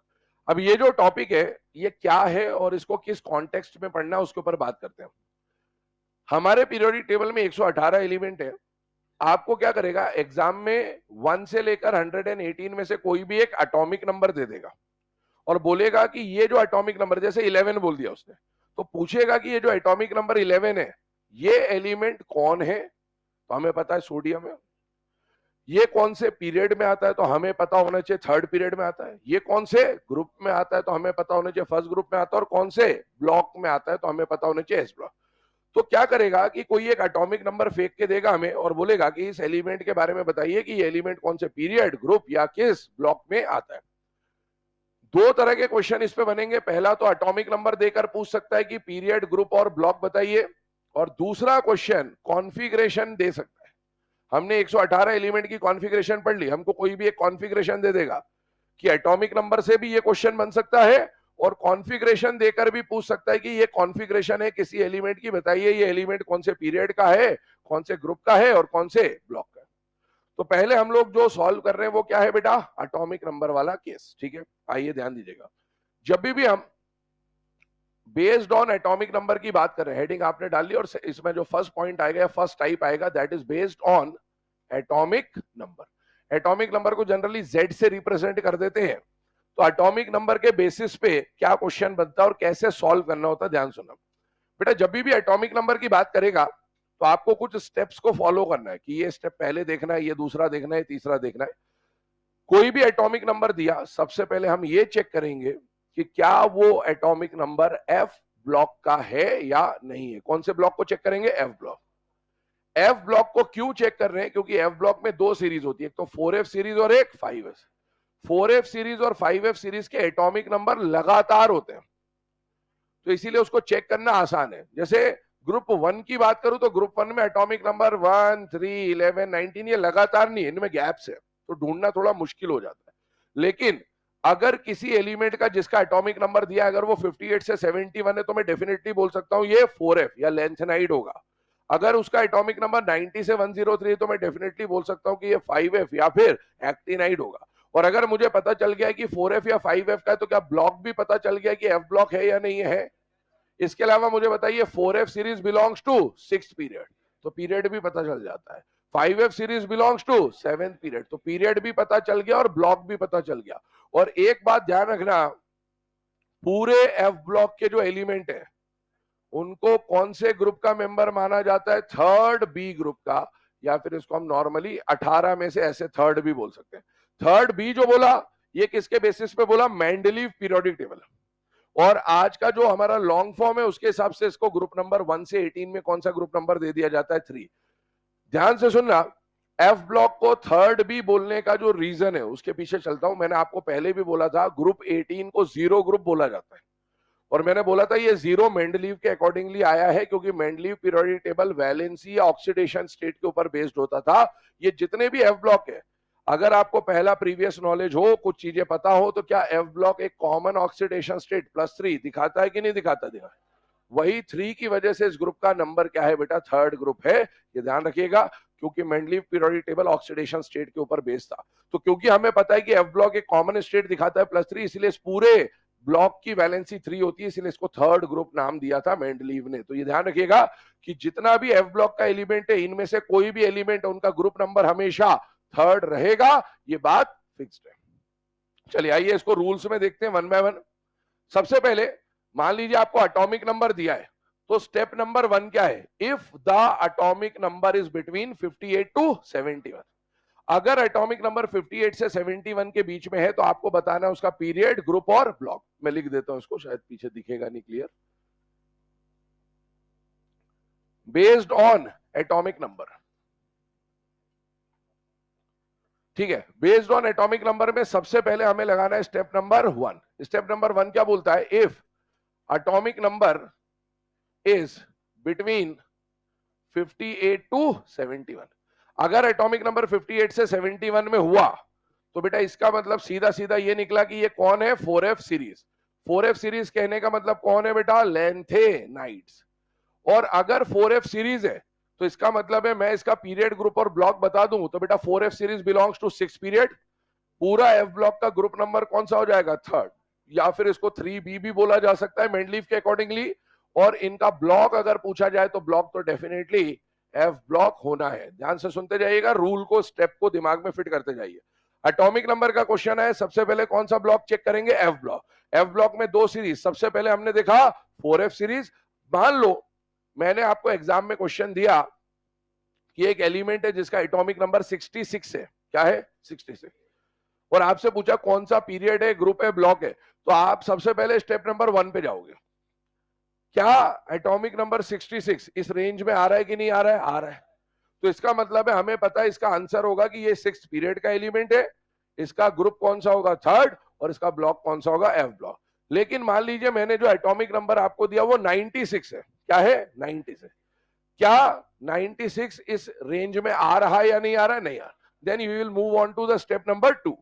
अब ये जो टॉपिक है ये क्या है और इसको किस कॉन्टेक्स्ट में पढ़ना है उसके ऊपर बात करते हैं। हमारे पीरियोडिक टेबल में 118 एलिमेंट है। आपको क्या करेगा, एग्जाम में 1 से लेकर 118 में से कोई भी एक एटॉमिक नंबर दे देगा और बोलेगा कि ये जो एटॉमिक नंबर, जैसे 11 बोल दिया उसने, तो पूछेगा कि ये जो एटॉमिक नंबर 11 है ये एलिमेंट कौन है, तो हमें पता है सोडियम है। ये कौन से पीरियड में आता है, तो हमें पता होना चाहिए थर्ड पीरियड में आता है। ये कौन से ग्रुप में आता है, तो हमें पता होना चाहिए फर्स्ट ग्रुप में आता है। और कौन से ब्लॉक में आता है, तो हमें पता होना चाहिए एस ब्लॉक। तो क्या करेगा कि कोई एक एटॉमिक नंबर फेंक के देगा हमें और बोलेगा कि इस एलिमेंट के बारे में बताइए कि ये एलिमेंट कौन से पीरियड, ग्रुप या किस ब्लॉक में आता है। दो तरह के क्वेश्चन इस पे बनेंगे। पहला तो एटॉमिक नंबर देकर पूछ सकता है कि पीरियड, ग्रुप और ब्लॉक बताइए, और दूसरा क्वेश्चन कॉन्फ़िगरेशन दे सकता है। हमने 118 एलिमेंट की कॉन्फ़िगरेशन पढ़ ली, हमको कोई भी एक कॉन्फ़िगरेशन दे देगा कि एटॉमिक नंबर से भी ये क्वेश्चन बन सकता है और कॉन्फ़िगरेशन देकर भी पूछ सकता है कि ये कॉन्फ़िगरेशन है किसी एलिमेंट की, बताइए ये एलिमेंट कौन से पीरियड का है, कौन से ग्रुप का है और कौन से ब्लॉक का है। तो पहले हम लोग जो सॉल्व कर रहे हैं वो क्या है बेटा, एटॉमिक नंबर वाला केस, ठीक है। आइए ध्यान दीजिएगा, जब भी हम बेस्ड ऑन एटॉमिक नंबर की बात कर रहे हैं, हेडिंग आपने डाल ली, और इसमें जो फर्स्ट पॉइंट आएगा, फर्स्ट टाइप आएगा, that is based on atomic number. Atomic number को जनरली जेड से रिप्रेजेंट कर देते हैं। तो एटॉमिक नंबर के बेसिस पे क्या क्वेश्चन बनता है और कैसे सॉल्व करना होता है, ध्यान सुनना बेटा। जब भी एटॉमिक नंबर की बात करेगा तो आपको कुछ स्टेप्स को फॉलो करना है कि ये स्टेप पहले देखना है, ये दूसरा देखना है, तीसरा देखना है। कोई भी एटॉमिक नंबर दिया, सबसे पहले हम ये चेक करेंगे कि क्या वो एटॉमिक नंबर एफ ब्लॉक का है या नहीं है। कौन से ब्लॉक को चेक करेंगे, एफ ब्लॉक। एफ ब्लॉक को क्यों चेक कर रहे हैं, क्योंकि एफ ब्लॉक में दो सीरीज होती है, एक तो 4f सीरीज और एक 5f। 4f सीरीज और 5f सीरीज के एटॉमिक नंबर लगातार होते हैं, तो इसीलिए उसको चेक करना आसान है। जैसे ग्रुप 1 की बात करूं तो ग्रुप 1 में एटॉमिक नंबर 1, 3, 11, 19 ये लगातार नहीं है, इनमें गैप्स है, तो ढूंढना थोड़ा मुश्किल हो जाता है। लेकिन अगर किसी एलिमेंट का जिसका एटॉमिक नंबर दिया अगर वो 58 से 71 है, तो मैं डेफिनेटली बोल सकता हूं ये 4f या लेंथेनाइड होगा। अगर उसका एटॉमिक नंबर 90 से 103 तो मैं डेफिनेटली बोल सकता हूं कि ये 5f या फिर एक्टिनाइड होगा। और अगर मुझे पता चल गया कि 4f या 5f का है, तो क्या ब्लॉक भी पता चल गया कि f ब्लॉक है या नहीं है। इसके अलावा मुझे बताइए 4f series belongs to 6th period, तो पीरियड भी पता चल जाता है। 5f series belongs to 7th period, तो पीरियड भी पता चल गया और ब्लॉक भी पता चल गया। और एक बात ध्यान रखना, पूरे एफ ब्लॉक के जो एलिमेंट है उनको कौन से ग्रुप का मेंबर माना जाता है, थर्ड बी ग्रुप का, या फिर इसको हम नॉर्मली 18 में से ऐसे थर्ड भी बोल सकते हैं। थर्ड बी जो बोला ये किसके बेसिस पे बोला, मेंडलीव पीरियोडिक टेबल। और आज का जो हमारा लॉन्ग फॉर्म है उसके हिसाब से इसको ग्रुप नंबर 1 से 18 में कौन सा ग्रुप नंबर दे दिया जाता है, 3। ध्यान से सुनना, एफ ब्लॉक को थर्ड बी बोलने का जो रीजन है उसके पीछे चलता हूं। मैंने आपको पहले भी बोला था ग्रुप 18 को जीरो ग्रुप बोला जाता है, और मैंने बोला था ये जीरो मेंडलीव के अकॉर्डिंगली आया है, क्योंकि मेंडलीव पीरियोडिक टेबल वैलेंसी या ऑक्सीडेशन स्टेट के ऊपर बेस्ड होता था। ये जितने भी एफ ब्लॉक है, अगर आपको पहला प्रीवियस नॉलेज हो, कुछ चीजें पता हो, तो क्या एफ ब्लॉक एक कॉमन ऑक्सीडेशन स्टेट +3 दिखाता है कि नहीं दिखाता, वही 3 की वजह से इस ग्रुप का नंबर क्या है बेटा, थर्ड ग्रुप है। ये ध्यान रखिएगा, क्योंकि Mendeleev periodic table oxidation state के ऊपर बेस्ड था। तो क्योंकि हमें पता है कि एफ ब्लॉक एक कॉमन स्टेट दिखाता है +3, इसलिए इस पूरे ब्लॉक की वैलेंसी 3 होती है, इसलिए इसको थर्ड ग्रुप नाम दिया था मेंडलीव ने। तो ये ध्यान रखिएगा कि जितना भी एफ ब्लॉक का एलिमेंट है, इनमें से कोई भी एलिमेंट है उनका ग्रुप नंबर हमेशा थर्ड रहेगा, ये बात फिक्स्ड है। चलिए आइए इसको रूल्स में देखते हैं वन बाय वन। सबसे पहले मान लीजिए आपको एटॉमिक नंबर दिया है, तो स्टेप नंबर 1 क्या है, if the atomic number is between 58 to 71। अगर एटॉमिक नंबर 58 से 71 के बीच में है तो आपको बताना है उसका पीरियड, ग्रुप और ब्लॉक। मैं लिख देता हूं इसको, शायद पीछे दिखेगा नहीं clear. Based on atomic number, ठीक है, बेस्ड ऑन एटॉमिक नंबर में सबसे पहले हमें लगाना है स्टेप नंबर 1। स्टेप नंबर 1 क्या बोलता है, if atomic number is between 58 to 71। अगर एटॉमिक नंबर 58 से 71 में हुआ तो बेटा इसका मतलब सीधा सीधा ये निकला कि ये कौन है, 4f सीरीज। 4f सीरीज कहने का मतलब कौन है बेटा, लेंथेनाइड्स। और अगर 4f सीरीज है तो इसका मतलब है, मैं इसका पीरियड, ग्रुप और ब्लॉक बता दूं तो बेटा 4f series belongs to 6 period. पूरा एफ ब्लॉक का ग्रुप नंबर कौन सा हो जाएगा, थर्ड, या फिर इसको 3b भी बोला जा सकता है मेंडलीव के अकॉर्डिंगली। और इनका ब्लॉक अगर पूछा जाए तो ब्लॉक तो डेफिनेटली एफ ब्लॉक होना है। ध्यान से सुनते जाइएगा, रूल को, स्टेप को दिमाग में फिट करते जाइए। एटॉमिक नंबर का क्वेश्चन है, सबसे पहले कौन सा ब्लॉक चेक करेंगे, एफ ब्लॉक। एफ ब्लॉक में दो सीरीज, सबसे पहले हमने देखा 4f सीरीज। मान लो मैंने आपको एग्जाम में क्वेश्चन दिया कि एक एलिमेंट है जिसका एटॉमिक नंबर 66 है, क्या है, 66, और आपसे पूछा कौन सा पीरियड है, ग्रुप है, ब्लॉक है, तो आप सबसे पहले स्टेप नंबर 1 पे जाओगे। क्या एटॉमिक नंबर 66 इस रेंज में आ रहा है कि नहीं आ रहा है, आ रहा है। तो इसका मतलब है हमें पता है इसका आंसर होगा कि ये 6th पीरियड का एलिमेंट है, इसका ग्रुप कौन सा होगा, थर्ड, और इसका ब्लॉक कौन सा होगा, एफ ब्लॉक। लेकिन मान लीजिए मैंने जो एटॉमिक नंबर आपको दिया वो 96 है, क्या है, 96। क्या 96 इस रेंज में आ रहा है या नहीं आ रहा है, नहीं आ रहा। Then you will move on to the step number 2।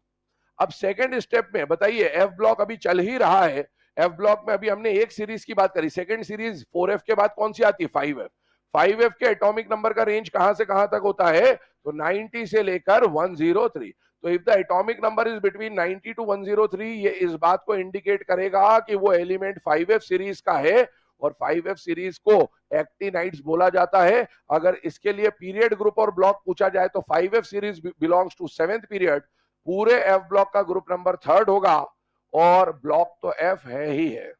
अब सेकंड स्टेप में बताइए, एफ ब्लॉक अभी चल ही रहा है, एफ ब्लॉक में अभी हमने एक सीरीज की बात करी, सेकंड सीरीज 4f के बाद कौन सी आती है, 5f। 5F के एटॉमिक नंबर का रेंज कहां से कहां तक होता है? तो 90 से लेकर 103। तो if the atomic number is between 90 to 103, ये इस बात को इंडिकेट करेगा कि वो एलिमेंट 5F सीरीज का है, और 5F सीरीज को एक्टिनाइड्स बोला जाता है। अगर इसके लिए पीरियड, ग्रुप और ब्लॉक पूछा जाए तो 5F series belongs to 7th period, पूरे F ब्लॉक का ग्रुप नंबर 3rd होगा, और ब्लॉक तो F है ही है।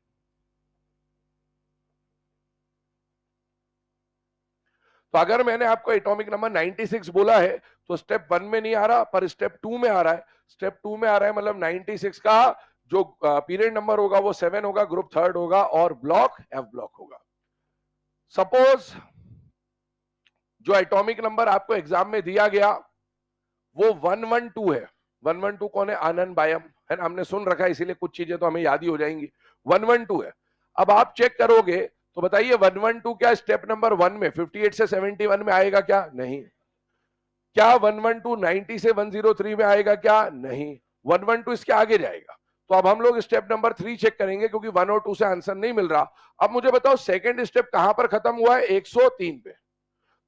तो अगर मैंने आपको एटॉमिक नंबर 96 बोला है तो स्टेप 1 में नहीं आ रहा, पर स्टेप 2 में आ रहा है। स्टेप 2 में आ रहा है मतलब 96 का जो पीरियड नंबर होगा वो 7 होगा, ग्रुप 3rd होगा, और ब्लॉक एफ ब्लॉक होगा। सपोज जो एटॉमिक नंबर आपको एग्जाम में दिया गया वो 112 है। 112 कौन है? आनंद बायम, है ना, हमने सुन रखा है, इसीलिए कुछ चीजें तो हमें याद ही हो जाएंगी। 112 है। अब आप चेक करोगे तो बताइए 112 क्या स्टेप नंबर 1 में 58 से 71 में आएगा क्या? नहीं। क्या 112 90 से 103 में आएगा क्या? नहीं। 112 इसके आगे जाएगा। तो अब हम लोग स्टेप नंबर 3 चेक करेंगे, क्योंकि 1 और 2 से आंसर नहीं मिल रहा। अब मुझे बताओ सेकंड स्टेप कहां पर खत्म हुआ है? 103 पे।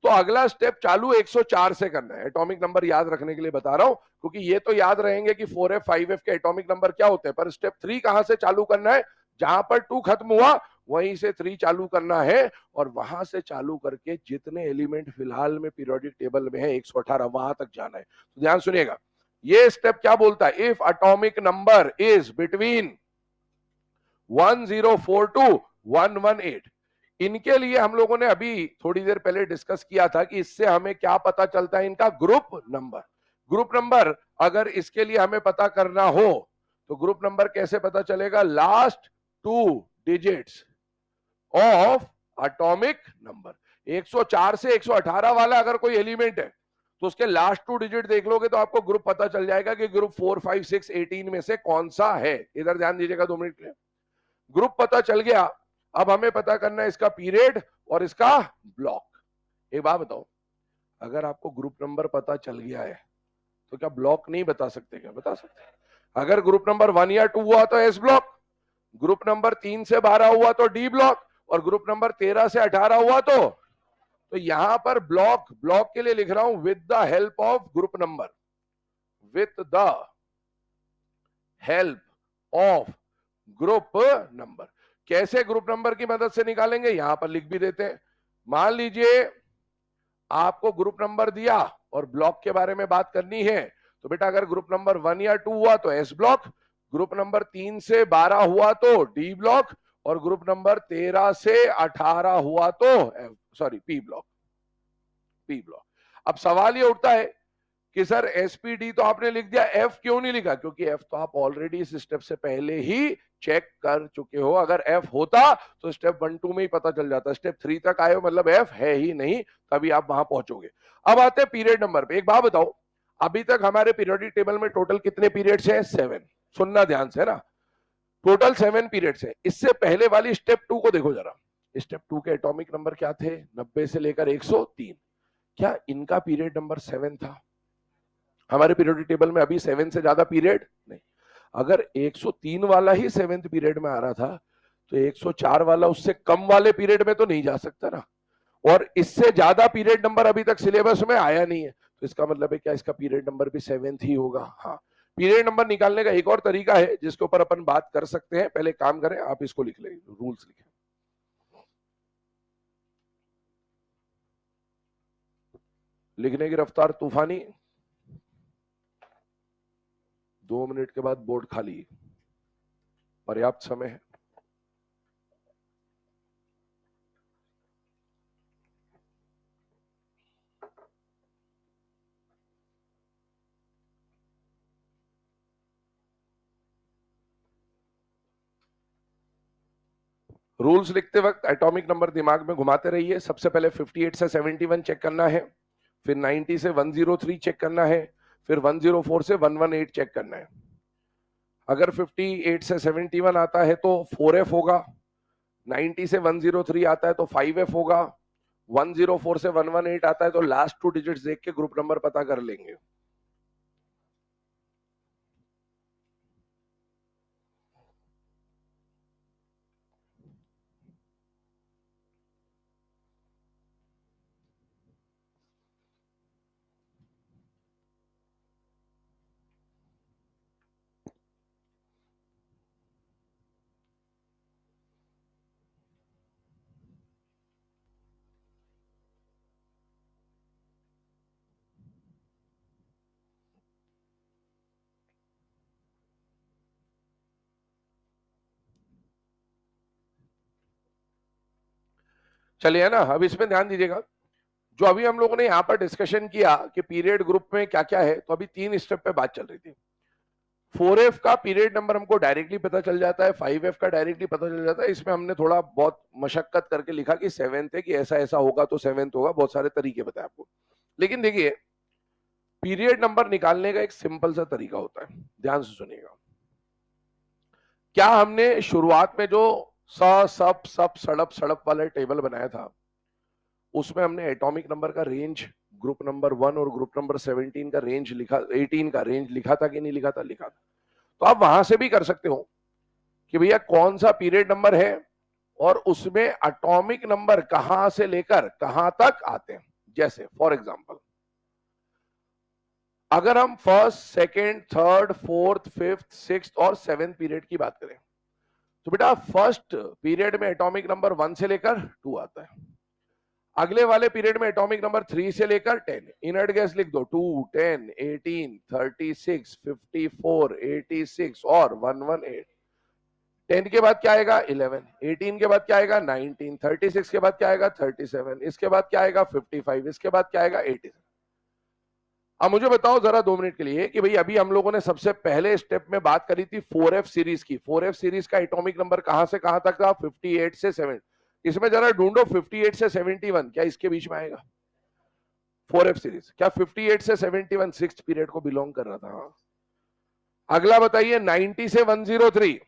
तो अगला स्टेप चालू 104 से करना है। एटॉमिक नंबर याद रखने के लिए बता रहा हूं, क्योंकि ये तो याद रहेंगे कि 4F 5F के एटॉमिक नंबर क्या होते हैं, पर स्टेप 3 कहां से चालू करना है? जहां पर 2 खत्म हुआ वहीं से 3 चालू करना है, और वहां से चालू करके जितने एलिमेंट फिलहाल में पीरियोडिक टेबल में है 118 वहां तक जाना है। तो ध्यान सुनिएगा, ये स्टेप क्या बोलता है? If atomic number is between 1042 to 118, इनके लिए हम लोगों ने अभी थोड़ी देर पहले डिस्कस किया था कि इससे हमें क्या पता चलता है? इनका ग्रुप नंबर। ग्रुप नंबर अगर इसके लिए हमें पता करना हो तो ग्रुप नंबर कैसे पता चलेगा? Last 2 digits of atomic number. 104 से 118 वाला अगर कोई एलिमेंट है तो उसके लास्ट 2 डिजिट देख लोगे तो आपको ग्रुप पता चल जाएगा कि ग्रुप 4, 5, 6, 18 में से कौन सा है। इधर ध्यान दीजिएगा 2 मिनट के लिए। ग्रुप पता चल गया, अब हमें पता करना है इसका पीरियड और इसका ब्लॉक। एक बात बताओ, अगर आपको ग्रुप नंबर पता चल गया है तो क्या ब्लॉक नहीं बता सकते? क्या बता सकते हैं? अगर ग्रुप नंबर 1 या 2 हुआ तो एस ब्लॉक, ग्रुप नंबर 3 से 12 हुआ तो डी ब्लॉक, और ग्रुप नंबर 13 से 18 हुआ तो यहां पर ब्लॉक, ब्लॉक के लिए लिख रहा हूं with the help of group number, with the help of group number. कैसे ग्रुप नंबर की मदद से निकालेंगे? यहां पर लिख भी देते हैं। मान लीजिए आपको ग्रुप नंबर दिया और ब्लॉक के बारे में बात करनी है, तो बेटा अगर ग्रुप नंबर 1 या 2 हुआ तो एस ब्लॉक, ग्रुप नंबर 3 से 12 हुआ तो डी ब्लॉक, और ग्रुप नंबर 13 से 18 हुआ तो पी ब्लॉक। P block. अब सवाल ये उठता है कि सर एसपीडी तो आपने लिख दिया, एफ क्यों नहीं लिखा? क्योंकि एफ तो आप ऑलरेडी इस स्टेप से पहले ही चेक कर चुके हो। अगर एफ होता तो स्टेप 1 2 में ही पता चल जाता। स्टेप 3 तक आए हो मतलब एफ है ही नहीं, तभी आप वहां पहुंचोगे। अब आते हैं पीरियड नंबर पे। एक बात बताओ, अभी तक हमारे पीरियोडिक टेबल में टोटल कितने पीरियड्स है? 7। सुनना ध्यान से, है ना, टोटल 7 पीरियड्स है। इससे पहले वाली स्टेप 2 को देखो जरा। स्टेप 2 के एटॉमिक नंबर क्या थे? 90 से लेकर 103। क्या इनका पीरियड नंबर 7 था? हमारे पीरियोडिक टेबल में अभी 7 से ज्यादा पीरियड नहीं। अगर 103 वाला ही 7th पीरियड में आ रहा था तो 104 वाला उससे कम वाले पीरियड में तो नहीं जा सकता ना, और इससे ज्यादा पीरियड नंबर अभी तक सिलेबस में आया नहीं है, तो इसका मतलब है क्या इसका पीरियड नंबर भी 7th ही होगा? हाँ। पीरियड नंबर निकालने का एक और तरीका है जिसके ऊपर अपन बात कर सकते हैं। पहले काम करें, आप इसको लिख लें, रूल्स लिखें। लिखने की रफ्तार तूफानी। 2 मिनट के बाद बोर्ड खाली, पर्याप्त समय है। रूल्स लिखते वक्त एटॉमिक नंबर दिमाग में घुमाते रहिए। सबसे पहले 58 से 71 चेक करना है, फिर 90 से 103 चेक करना है, फिर 104 से 118 चेक करना है। अगर 58 से 71 आता है तो 4F होगा, 90 से 103 आता है तो 5F होगा, 104 से 118 आता है तो लास्ट 2 डिजिट्स देख के ग्रुप नंबर पता कर लेंगे। चलिए, है ना। अब इसमें ध्यान दीजिएगा, जो अभी हम लोगों ने यहाँ पर डिस्कशन किया कि पीरियड ग्रुप में क्या क्या है, तो अभी 3 स्टेप पे बात चल रही थी। 4F का पीरियड नंबर हमको डायरेक्टली पता चल जाता है, 5F का डायरेक्टली पता चल जाता है। इसमें हमने थोड़ा बहुत मशक्कत करके लिखा कि 7th है, कि ऐसा ऐसा होगा तो 7th होगा, बहुत सारे तरीके बताए आपको। लेकिन देखिए, पीरियड नंबर निकालने का एक सिंपल सा तरीका होता है, ध्यान से सुनिएगा। क्या हमने शुरुआत में जो सब सड़प सड़प वाला टेबल बनाया था, उसमें हमने एटॉमिक नंबर का रेंज ग्रुप नंबर 1 और ग्रुप नंबर 17 का रेंज लिखा, 18 का रेंज लिखा था कि नहीं लिखा था? लिखा था। तो आप वहां से भी कर सकते हो कि भैया कौन सा पीरियड नंबर है और उसमें एटॉमिक नंबर कहां से लेकर कहां तक आते हैं। जैसे फॉर एग्जांपल, अगर हम first, second, third, fourth, fifth, sixth और 7th पीरियड की बात करें, तो बेटा फर्स्ट पीरियड में एटॉमिक नंबर 1 से लेकर 2 आता है। अगले वाले पीरियड में एटॉमिक नंबर 3 से लेकर 10। इनर्ट गैस लिख दो, 2, 10, 18, 36, 54, 86 और 118। 10 के बाद क्या आएगा? 11। 18 के बाद क्या आएगा? 19। 36 के बाद क्या आएगा? 37। इसके बाद क्या आएगा? 55। इसके बाद क्या आएगा? 87। अब मुझे बताओ जरा 2 मिनट के लिए कि भाई अभी हम लोगों ने सबसे पहले स्टेप में बात करी थी 4F सीरीज की। 4F सीरीज का एटॉमिक नंबर कहां से कहां तक था? 58 से 7। इसमें जरा ढूंढो 58 से 71 क्या इसके बीच में आएगा? 4F सीरीज क्या 58 से 71 सिक्स्थ पीरियड को बिलोंग कर रहा था? अगला बताइए, 90 से 103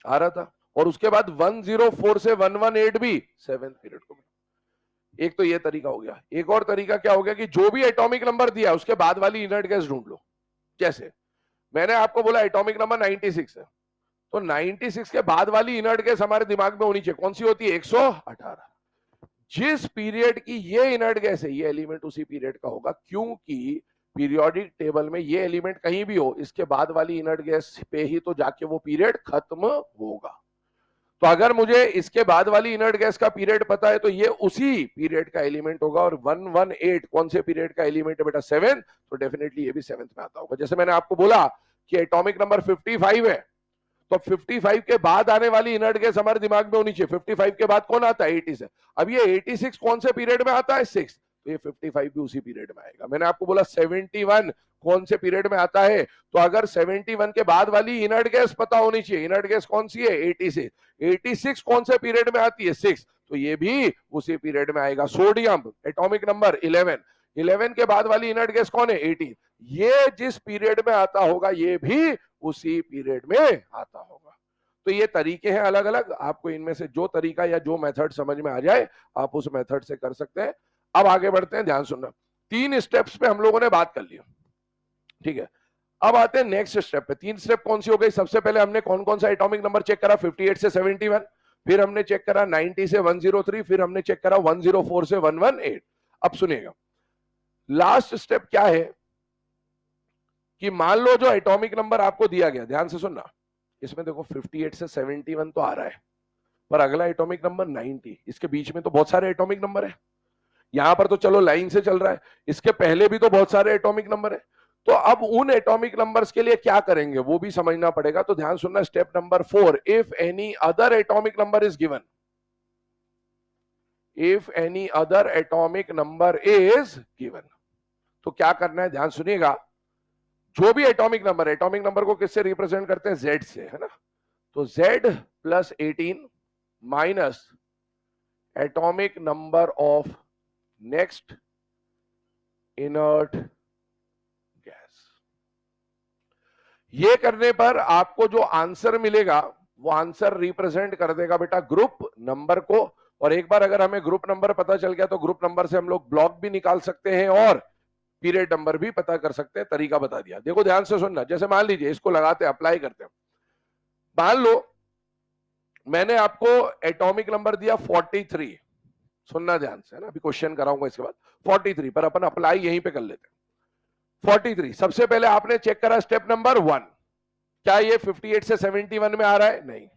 आ रहा था, और उसके बाद 104 से 118 भी 7th पीरियड को। एक तो ये तरीका हो गया। एक और तरीका क्या हो गया कि जो भी एटॉमिक नंबर दिया उसके बाद वाली इनर्ट गैस ढूंढ लो। जैसे मैंने आपको बोला एटॉमिक नंबर 96 है, तो 96 के बाद वाली इनर्ट गैस हमारे दिमाग में होनी चाहिए, कौन सी होती है? 118। जिस पीरियड की ये इनर्ट गैस है, ये एलिमेंट उसी पीरियड का होगा, क्योंकि पीरियोडिक टेबल में ये एलिमेंट कहीं भी हो, इसके बाद वाली इनर्ट गैस पे ही तो जाके वो पीरियड खत्म होगा। तो अगर मुझे इसके बाद वाली इनर्ट गैस का पीरियड पता है, तो ये उसी पीरियड का एलिमेंट होगा। और 118 कौन से पीरियड का एलिमेंट है बेटा? 7। तो डेफिनेटली ये भी 7th में आता होगा। जैसे मैंने आपको बोला कि एटॉमिक नंबर 55 है, तो 55 के बाद आने वाली इनर्ट गैस हमारे दिमाग में होनी चाहिए। 55 के बाद कौन आता है? 86। अब ये 86 कौन से पीरियड में आता है? 6। तो ये 55 भी उसी पीरियड में आएगा। मैंने आपको बोला 71 कौन से पीरियड में आता है, तो अगर 71 के बाद वाली इनर्ट गैस पता होनी चाहिए। इनर्ट गैस कौन सी है? 86। 86 कौन से पीरियड में आती है? 6। तो ये भी उसी पीरियड में आएगा। Sodium atomic number 11। 11 के बाद वाली इनर्ट गैस कौन है? 18। ये जिस पीरियड में आता होगा ये भी उसी पीरियड में आता होगा। तो ये तरीके हैं अलग अलग, आपको इनमें से जो तरीका या जो मेथड समझ में आ जाए आप उस मेथड से कर सकते हैं। अब आगे बढ़ते हैं, ध्यान सुनना। 3 स्टेप्स पे हम लोगों ने बात कर ली, ठीक है। अब आते हैं नेक्स्ट स्टेप पे। 3 स्टेप कौन सी हो गई? सबसे पहले हमने कौन कौन सा एटॉमिक नंबर चेक करा? 58 से 71। फिर हमने चेक करा 90 से 103। फिर हमने चेक करा 104 से 118। अब सुनिएगा, लास्ट स्टेप क्या है कि मान लो जो एटॉमिक नंबर आपको दिया गया, ध्यान से सुनना, इसमें देखो 58 से 71 तो आ रहा है, पर अगला एटॉमिक नंबर 90, इसके बीच में तो बहुत सारे एटॉमिक नंबर है। यहां पर तो चलो लाइन से चल रहा है, इसके पहले भी तो बहुत सारे एटॉमिक नंबर है। तो अब उन एटॉमिक नंबर्स के लिए क्या करेंगे वो भी समझना पड़ेगा। तो ध्यान सुनना, step number 4, if any other atomic number is given, if any other atomic number is given, तो क्या करना है? ध्यान सुनिएगा, जो भी एटॉमिक नंबर को किससे रिप्रेजेंट करते हैं? Z से, है ना। तो Z plus 18 minus atomic number of next inert gas. ये करने पर आपको जो आंसर मिलेगा वो आंसर रिप्रेजेंट कर देगा बेटा ग्रुप नंबर को। और एक बार अगर हमें ग्रुप नंबर पता चल गया तो ग्रुप नंबर से हम लोग ब्लॉक भी निकाल सकते हैं और पीरियड नंबर भी पता कर सकते हैं। तरीका बता दिया। देखो ध्यान से सुनना, जैसे मान लीजिए इसको लगाते हैं, अप्लाई करते हैं। मान लो मैंने आपको एटॉमिक नंबर दिया 43, सुनना ध्यान से, है ना, अभी क्वेश्चन कराऊंगा इसके बाद। 43 पर अपन अप्लाई यहीं पे कर लेते हैं। 43 सबसे पहले आपने चेक करा स्टेप नंबर 1, क्या ये 58 से 71 में आ रहा है? नहीं।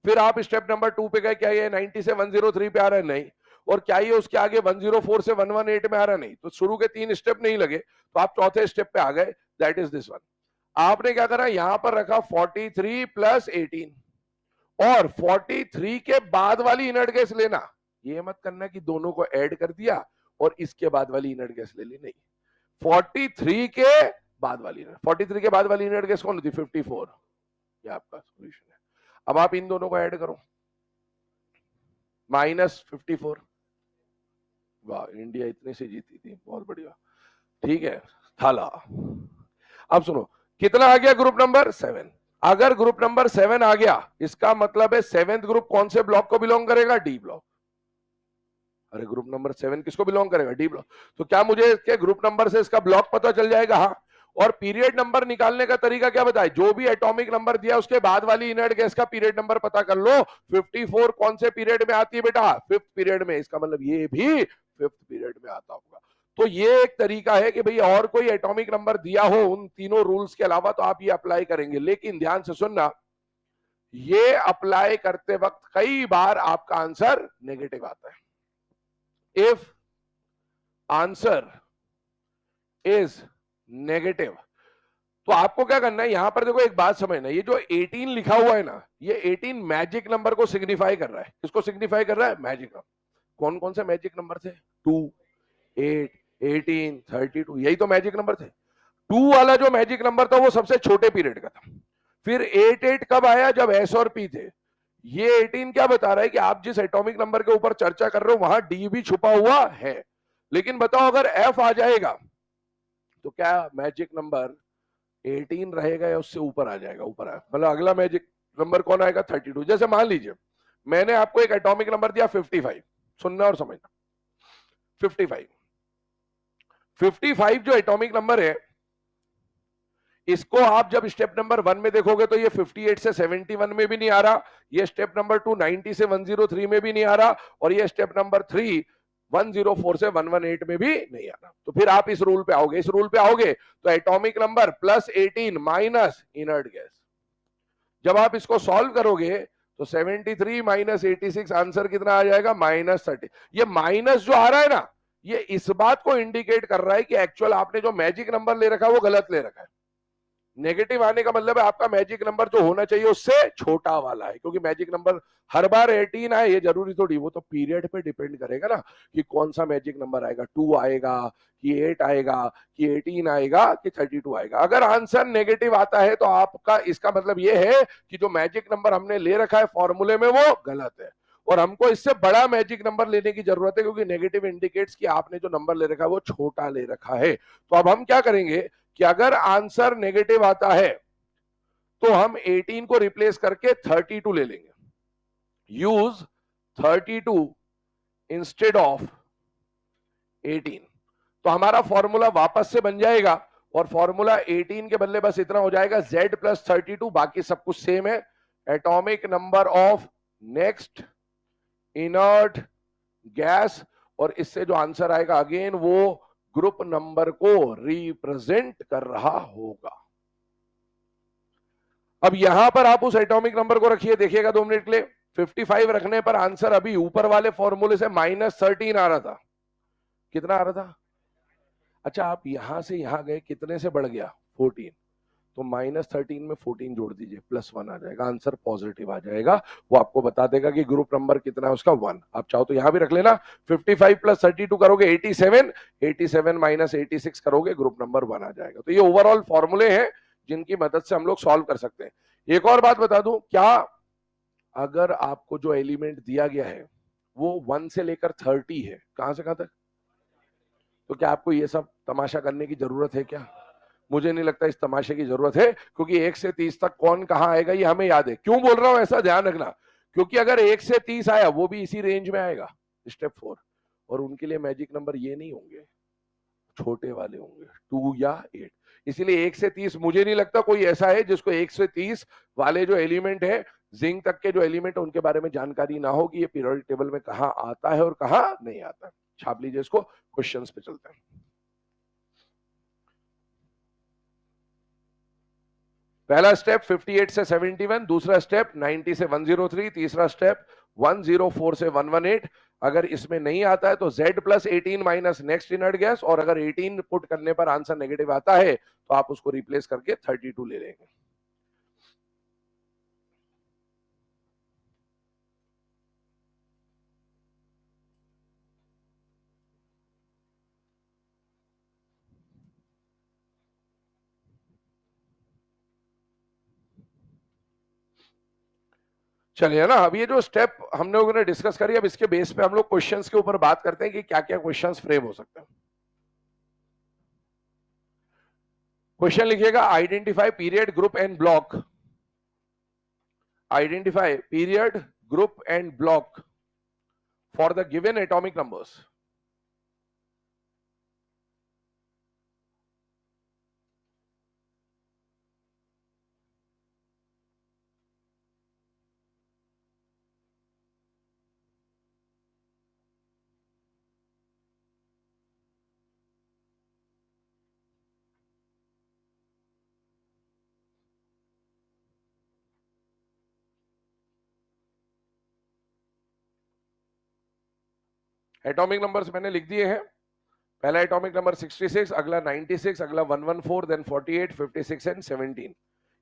फिर आप स्टेप नंबर 2 पे गए, क्या ये 90 से 103 पे आ रहा है? नहीं। और क्या ये उसके आगे 104 से 118 में आ रहा? नहीं। तो शुरू के 3 स्टेप नहीं लगे, तो आप चौथे स्टेप पे आ गए, दैट इज दिस वन। आपने क्या करा? यहां पर रखा 43 प्लस 18, और 43 के बाद वाली इनर्ट गैस लेना। ये मत करना कि दोनों को ऐड कर दिया और इसके बाद वाली इनर्ट गैस ले ली, नहीं। 43 के बाद वाली, 43 के बाद वाली इनर्ट गैस कौन होती? 54। ये आपका सॉल्यूशन है। अब आप इन दोनों को ऐड करो, -54। वाह, इंडिया इतने से जीती थी, बहुत बढ़िया। ठीक है, थाला। अब सुनो, कितना आ गया? Group number 7। अगर ग्रुप नंबर 7 आ गया, इसका मतलब है सेवेंथ ग्रुप कौन से ब्लॉक को बिलोंग करेगा? D block. अरे ग्रुप नंबर 7 किसको बिलोंग करेगा? D block. तो क्या मुझे इसके ग्रुप नंबर से इसका ब्लॉक पता चल जाएगा? हाँ। और पीरियड नंबर निकालने का तरीका क्या बताए? जो भी एटॉमिक नंबर दिया उसके बाद वाली इनर्ट गैस का पीरियड नंबर पता कर लो। 54 कौन से पीरियड में आती है बेटा? 5th पीरियड में। इसका मतलब ये भी 5th पीरियड में आता होगा। तो ये एक तरीका है कि भाई और कोई एटॉमिक नंबर दिया हो उन तीनों रूल्स के अलावा तो आप ये अप्लाई करेंगे। लेकिन ध्यान से सुनना, ये अप्लाई करते वक्त कई बार आपका आंसर नेगेटिव आता है। इफ आंसर इज नेगेटिव, तो आपको क्या करना है? यहां पर देखो एक बात समझना, ये जो 18 लिखा हुआ है ना, ये 18 मैजिक नंबर को सिग्निफाई कर रहा है। किसको सिग्निफाई कर रहा है? Magic number. कौन कौन से मैजिक नंबर थे? 2, 8, 18, 32, यही तो मैजिक नंबर थे। 2 वाला जो मैजिक नंबर था वो सबसे छोटे पीरियड का था। फिर 8 कब आया? जब एस और पी थे। ये 18 क्या बता रहा है कि आप जिस एटॉमिक नंबर के ऊपर चर्चा कर रहे हो वहां डी भी छुपा हुआ है। लेकिन बताओ अगर एफ आ जाएगा तो क्या मैजिक नंबर 18 रहेगा या उससे ऊपर आ जाएगा? ऊपर आया, मतलब अगला मैजिक नंबर कौन आएगा? 32। जैसे मान लीजिए मैंने आपको एक एटॉमिक नंबर दिया 55, सुनना और समझना। 55 55 जो एटॉमिक नंबर है, इसको आप जब स्टेप नंबर 1 में देखोगे तो ये 58 से 71 में भी नहीं आ रहा, ये स्टेप नंबर 2 90 से 103 में भी नहीं आ रहा, और ये स्टेप नंबर 3 104 से 118 में भी नहीं आ रहा। तो फिर आप इस रूल पे आओगे, इस रूल पे आओगे तो atomic number plus 18 minus inert gas. जब आप इसको सॉल्व करोगे तो 73 माइनस 86 आंसर कितना आ जाएगा? -30। ये माइनस जो आ रहा है ना, ये इस बात को इंडिकेट कर रहा है कि एक्चुअल आपने जो मैजिक नंबर ले रखा है वो गलत ले रखा है। नेगेटिव आने का मतलब है आपका मैजिक नंबर जो होना चाहिए उससे छोटा वाला है, क्योंकि मैजिक नंबर हर बार 18 आए ये जरूरी थोड़ी, वो तो पीरियड पे डिपेंड करेगा ना कि कौन सा मैजिक नंबर आएगा, 2 आएगा कि 8 आएगा कि 18 आएगा कि 32 आएगा। अगर आंसर नेगेटिव आता है तो आपका इसका मतलब ये है कि जो मैजिक नंबर हमने ले रखा है फॉर्मूले में वो गलत है, और हमको इससे बड़ा मैजिक नंबर लेने की जरूरत है, क्योंकि नेगेटिव इंडिकेट्स कि आपने जो नंबर ले रखा है वो छोटा ले रखा है। तो अब हम क्या करेंगे कि अगर आंसर नेगेटिव आता है तो हम 18 को रिप्लेस करके 32 ले लेंगे। Use 32 instead of 18। तो हमारा फॉर्मूला वापस से बन जाएगा, और फॉर्मूला 18 के बदले बस इतना हो जाएगा Z प्लस 32, बाकी सब कुछ सेम है। Atomic number of next inert gas, और इससे जो आंसर आएगा अगेन वो ग्रुप नंबर को रिप्रेजेंट कर रहा होगा। अब यहां पर आप उस एटॉमिक नंबर को रखिए, देखिएगा 2 मिनट के लिए। 55 रखने पर आंसर अभी ऊपर वाले फॉर्मूले से -13 आ रहा था। कितना आ रहा था? अच्छा, आप यहां से यहां गए, कितने से बढ़ गया? 14। तो -13 में 14 जोड़ दीजिए, +1 आ जाएगा, आंसर पॉजिटिव आ जाएगा। वो आपको बता देगा कि ग्रुप नंबर कितना है उसका, 1। आप चाहो तो यहां भी रख लेना। 55 + 32 करोगे 87, 87 - 86 करोगे ग्रुप नंबर 1 आ जाएगा। तो ये ओवरऑल फॉर्मूले हैं जिनकी मदद से हम लोग सॉल्व कर सकते हैं। एक और बात बता दूं क्या, अगर आपको जो एलिमेंट दिया गया है वो 1 से लेकर 30 है, कहां से कहां तक, तो क्या आपको ये सब तमाशा करने की जरूरत है क्या? मुझे नहीं लगता इस तमाशे की जरूरत है, क्योंकि 1 से 30 तक कौन कहां आएगा ये हमें याद है। क्यों बोल रहा हूं ऐसा, ध्यान रखना, क्योंकि अगर 1 से 30 आया वो भी इसी रेंज में आएगा, स्टेप 4, और उनके लिए मैजिक नंबर ये नहीं होंगे, छोटे वाले होंगे, 2 या 8। इसीलिए 1 से 30 मुझे नहीं लगता कोई ऐसा है जिसको 1 से 30 वाले जो एलिमेंट है, जिंक तक के जो एलिमेंट है उनके बारे में जानकारी ना हो कि ये पीरियोडिक टेबल में कहां आता है और कहां नहीं आता है। छाप लीजिए इसको, क्वेश्चंस पे चलते हैं। पहला स्टेप 58 से 71, दूसरा स्टेप 90 से 103, तीसरा स्टेप 104 से 118। अगर इसमें नहीं आता है तो Z plus 18 minus next inert gas, और अगर 18 पुट करने पर आंसर नेगेटिव आता है तो आप उसको रिप्लेस करके 32 ले लेंगे। चलिए ना, अब ये जो स्टेप हम लोगों ने डिस्कस करी, अब इसके बेस पे हम लोग क्वेश्चंस के ऊपर बात करते हैं कि क्या क्या क्वेश्चंस फ्रेम हो सकते हैं। क्वेश्चन लिखिएगा, identify period, group and block. Identify period, group and block for the given atomic numbers. Atomic numbers मैंने लिख दिए हैं। पहला एटॉमिक नंबर 66, अगला 96, अगला 114, देन 48, 56 एंड 17।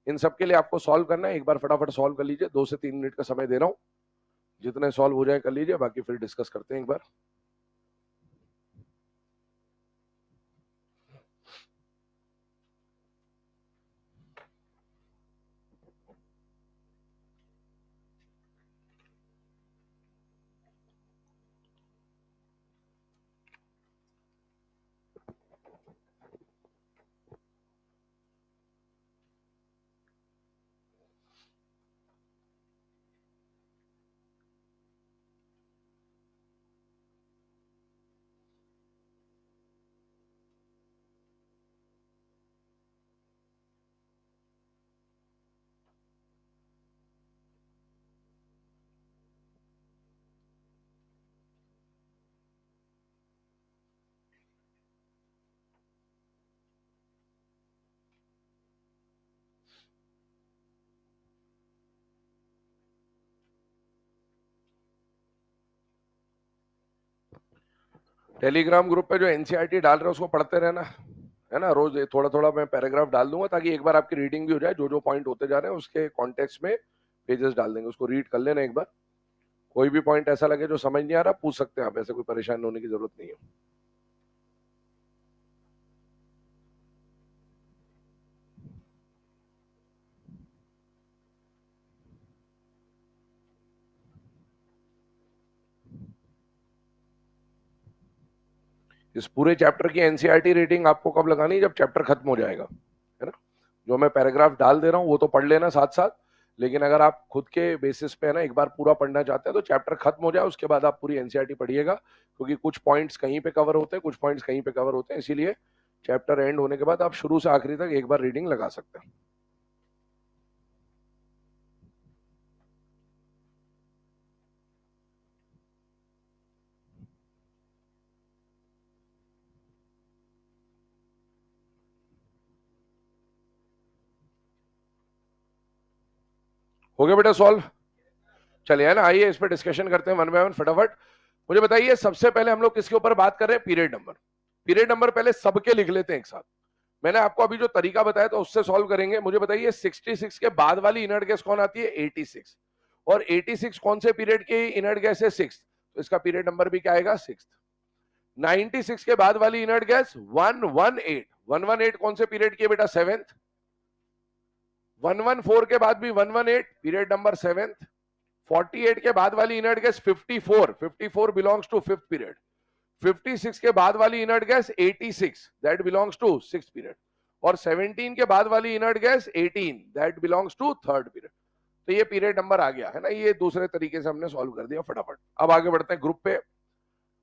इन सब के लिए आपको सॉल्व करना है। एक बार फटाफट सॉल्व कर लीजिए, 2 से 3 मिनट का समय दे रहा हूं, जितने सॉल्व हो जाए कर लीजिए, बाकी फिर डिस्कस करते हैं एक बार। टेलीग्राम ग्रुप पे जो एनसीईआरटी डाल रहे हैं उसको पढ़ते रहना है ना। रोज थोड़ा थोड़ा मैं पैराग्राफ डाल दूंगा, ताकि एक बार आपकी रीडिंग भी हो जाए। जो जो पॉइंट होते जा रहे हैं उसके कॉन्टेक्स्ट में पेजेस डाल देंगे, उसको रीड कर लेना एक बार। कोई भी पॉइंट ऐसा लगे जो समझ नहीं आ रहा, पूछ सकते हैं आप, ऐसे कोई परेशान होने की जरूरत नहीं है। इस पूरे चैप्टर की एनसीईआरटी रेटिंग आपको कब लगानी है? जब चैप्टर खत्म हो जाएगा, है ना। जो मैं पैराग्राफ डाल दे रहा हूँ वो तो पढ़ लेना साथ साथ, लेकिन अगर आप खुद के बेसिस पे है ना एक बार पूरा पढ़ना चाहते हैं तो चैप्टर खत्म हो जाए उसके बाद आप पूरी एनसीईआरटी पढ़िएगा, क्योंकि कुछ पॉइंट्स कहीं पे कवर होते हैं, कुछ पॉइंट्स कहीं पे कवर होते हैं। इसीलिए चैप्टर एंड होने के बाद आप शुरू से आखिरी तक एक बार रीडिंग लगा सकते हैं। हो गया बेटा सॉल्व? चलिए है ना, आइए इस पर डिस्कशन करते हैं वन बाय वन फटाफट। मुझे बताइए, सबसे पहले हम लोग किसके ऊपर बात कर रहे हैं? Period number. पीरियड नंबर पहले सबके लिख लेते हैं एक साथ। मैंने आपको अभी जो तरीका बताया तो उससे सॉल्व करेंगे। मुझे बताइए 66 के बाद वाली इनर्ट गैस कौन आती है? 86। और 86 कौन से पीरियड की इनर्ट गैस है? 6। तो इसका पीरियड नंबर भी क्या आएगा? 6। 96 के बाद वाली इनर्ट गैस 118। 118 कौन से पीरियड की है बेटा? 7th। 114 के बाद भी 118, पीरियड नंबर 7th। 48 के बाद वाली inert gas 54। 54 belongs to 5th period. 56 के बाद वाली inert gas 86, that belongs to 6th period. और 17 के बाद वाली inert gas 18, that belongs to 3rd period. तो ये पीरियड नंबर आ गया है ना। ये दूसरे तरीके से हमने सॉल्व कर दिया फटाफट। अब आगे बढ़ते हैं ग्रुप पे।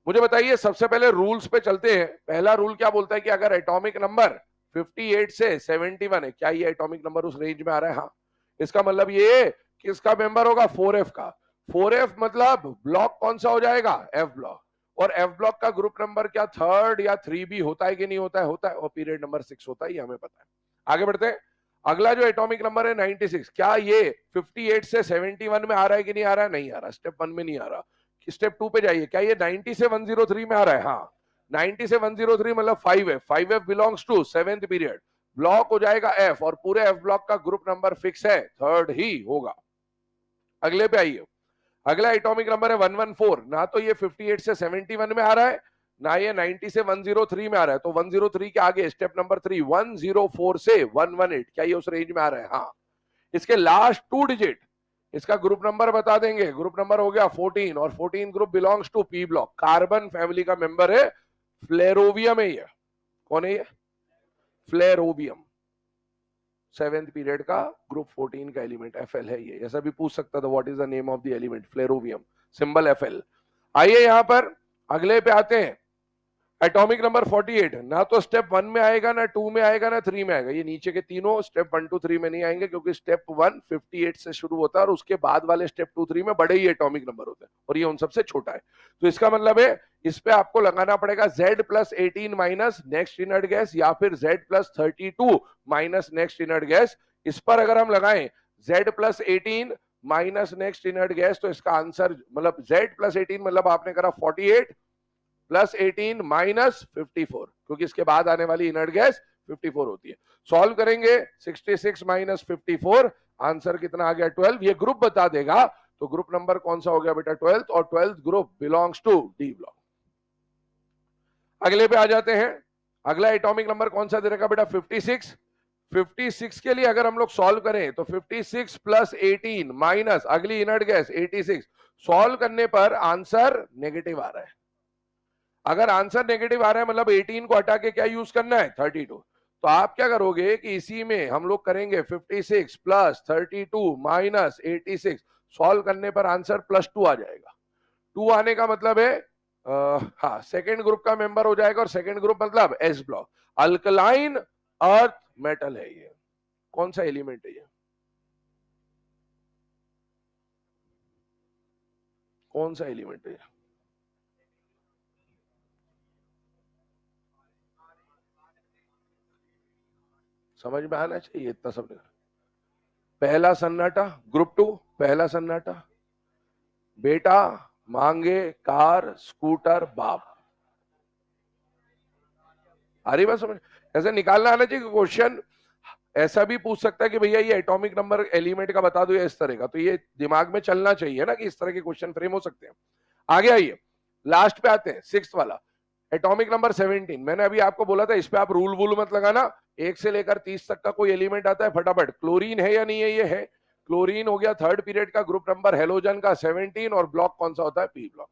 मुझे बताइए, सबसे पहले रूल्स पे चलते हैं। पहला रूल क्या बोलता है कि अगर एटॉमिक नंबर 58 से 71 है, क्या ये एटॉमिक नंबर उस रेंज में आ रहा है? हाँ। इसका मतलब ये किसका मेंबर होगा? 4f का। 4f मतलब ब्लॉक कौन सा हो जाएगा? f block. और f ब्लॉक का ग्रुप नंबर क्या 3rd या 3b होता है कि नहीं होता है? होता है। और पीरियड नंबर 6 होता है, ये हमें पता है। आगे बढ़ते हैं। अगला जो एटॉमिक नंबर है 96, क्या ये 58 से 71 में आ रहा है कि नहीं आ रहा है? नहीं आ रहा। स्टेप 1 में नहीं आ रहा। स्टेप 2 पे जाइए, क्या ये 90 से 103 में आ रहा है? हाँ। 90 से 103 मतलब 5f। 5f belongs to 7th period. Block हो जाएगा f, और पूरे f ब्लॉक का ग्रुप नंबर फिक्स है, 3rd ही होगा। अगले पे आइए। अगला एटॉमिक नंबर है 114। ना तो ये 58 से 71 में आ रहा है, ना ये 90 से 103 में आ रहा है। तो 103 के आगे स्टेप नंबर 3, 104 से 118, क्या ये उस रेंज में आ रहा है? हाँ। इसके लास्ट 2 डिजिट इसका ग्रुप नंबर बता देंगे, ग्रुप नंबर हो गया 14 और 14 group belongs to P block, carbon family का मेंबर है, फ्लेरोवियम है ये। कौन है ये? फ्लेरोवियम, 7th पीरियड का ग्रुप 14 का एलिमेंट एफएल है ये। ऐसा भी पूछ सकता था what is the name of the element, flerovium, symbol FL. आइए यहां पर अगले पे आते हैं, एटॉमिक नंबर 48। ना तो स्टेप 1 में आएगा, ना 2 में आएगा, ना 3 में आएगा। ये नीचे के तीनों स्टेप 1 2 3 में नहीं आएंगे, क्योंकि स्टेप 1 58 से शुरू होता है और उसके बाद वाले स्टेप 2 3 में बड़े ही एटॉमिक नंबर होते हैं और ये उन सबसे छोटा है। तो इसका मतलब है इस पे आपको लगाना पड़ेगा Z+18 minus next inert gas, या फिर Z+32 minus next inert gas. इस पर अगर हम लगाएं Z+18 minus next inert gas, तो इसका आंसर मतलब Z+18 मतलब आपने करा 48 प्लस 18 माइनस 54, क्योंकि इसके बाद आने वाली इनर्ट गैस 54 होती है। सॉल्व करेंगे 66 माइनस 54, आंसर कितना आ गया 12। ये ग्रुप बता देगा, तो ग्रुप नंबर कौन सा हो गया बेटा 12th, और 12th group belongs to D block. अगले पे आ जाते हैं, अगला एटॉमिक नंबर कौन सा दे रखा बेटा 56। 56 के लिए अगर हम लोग सॉल्व करें तो 56 प्लस 18 माइनस अगली इनर्ट गैस 86, सॉल्व करने पर आंसर नेगेटिव आ रहा है। अगर आंसर नेगेटिव आ रहा है मतलब 18 को हटा के क्या यूज करना है 32। तो आप क्या करोगे कि इसी में हम लोग करेंगे 56 प्लस 32 माइनस 86, सॉल्व करने पर आंसर +2 आ जाएगा। 2 आने का मतलब है हाँ सेकेंड ग्रुप का मेंबर हो जाएगा, और सेकेंड ग्रुप मतलब S block, alkaline earth metal है ये। कौन सा एलिमेंट है ये? कौन सा एलिमेंट है ये? समझ में आना चाहिए इतना सब। पहला सन्नाटा ग्रुप 2, पहला सन्नाटा, बेटा मांगे कार स्कूटर बाप। अरे बस समझ, ऐसे निकालना आना चाहिए क्वेश्चन। ऐसा भी पूछ सकता है कि भैया ये एटॉमिक नंबर एलिमेंट का बता दो या इस तरह का, तो ये दिमाग में चलना चाहिए ना कि इस तरह के क्वेश्चन फ्रेम हो सकते हैं। आगे आइए, लास्ट पे आते हैं, 6th वाला एटॉमिक नंबर 17। मैंने अभी आपको बोला था इस पे आप रूल वूल मत लगाना, 1 से लेकर 30 तक का कोई एलिमेंट आता है फटाफट। क्लोरीन है या नहीं है? ये है, क्लोरीन हो गया 3rd पीरियड का ग्रुप नंबर, हेलोजन का 17, और ब्लॉक कौन सा होता है? P block.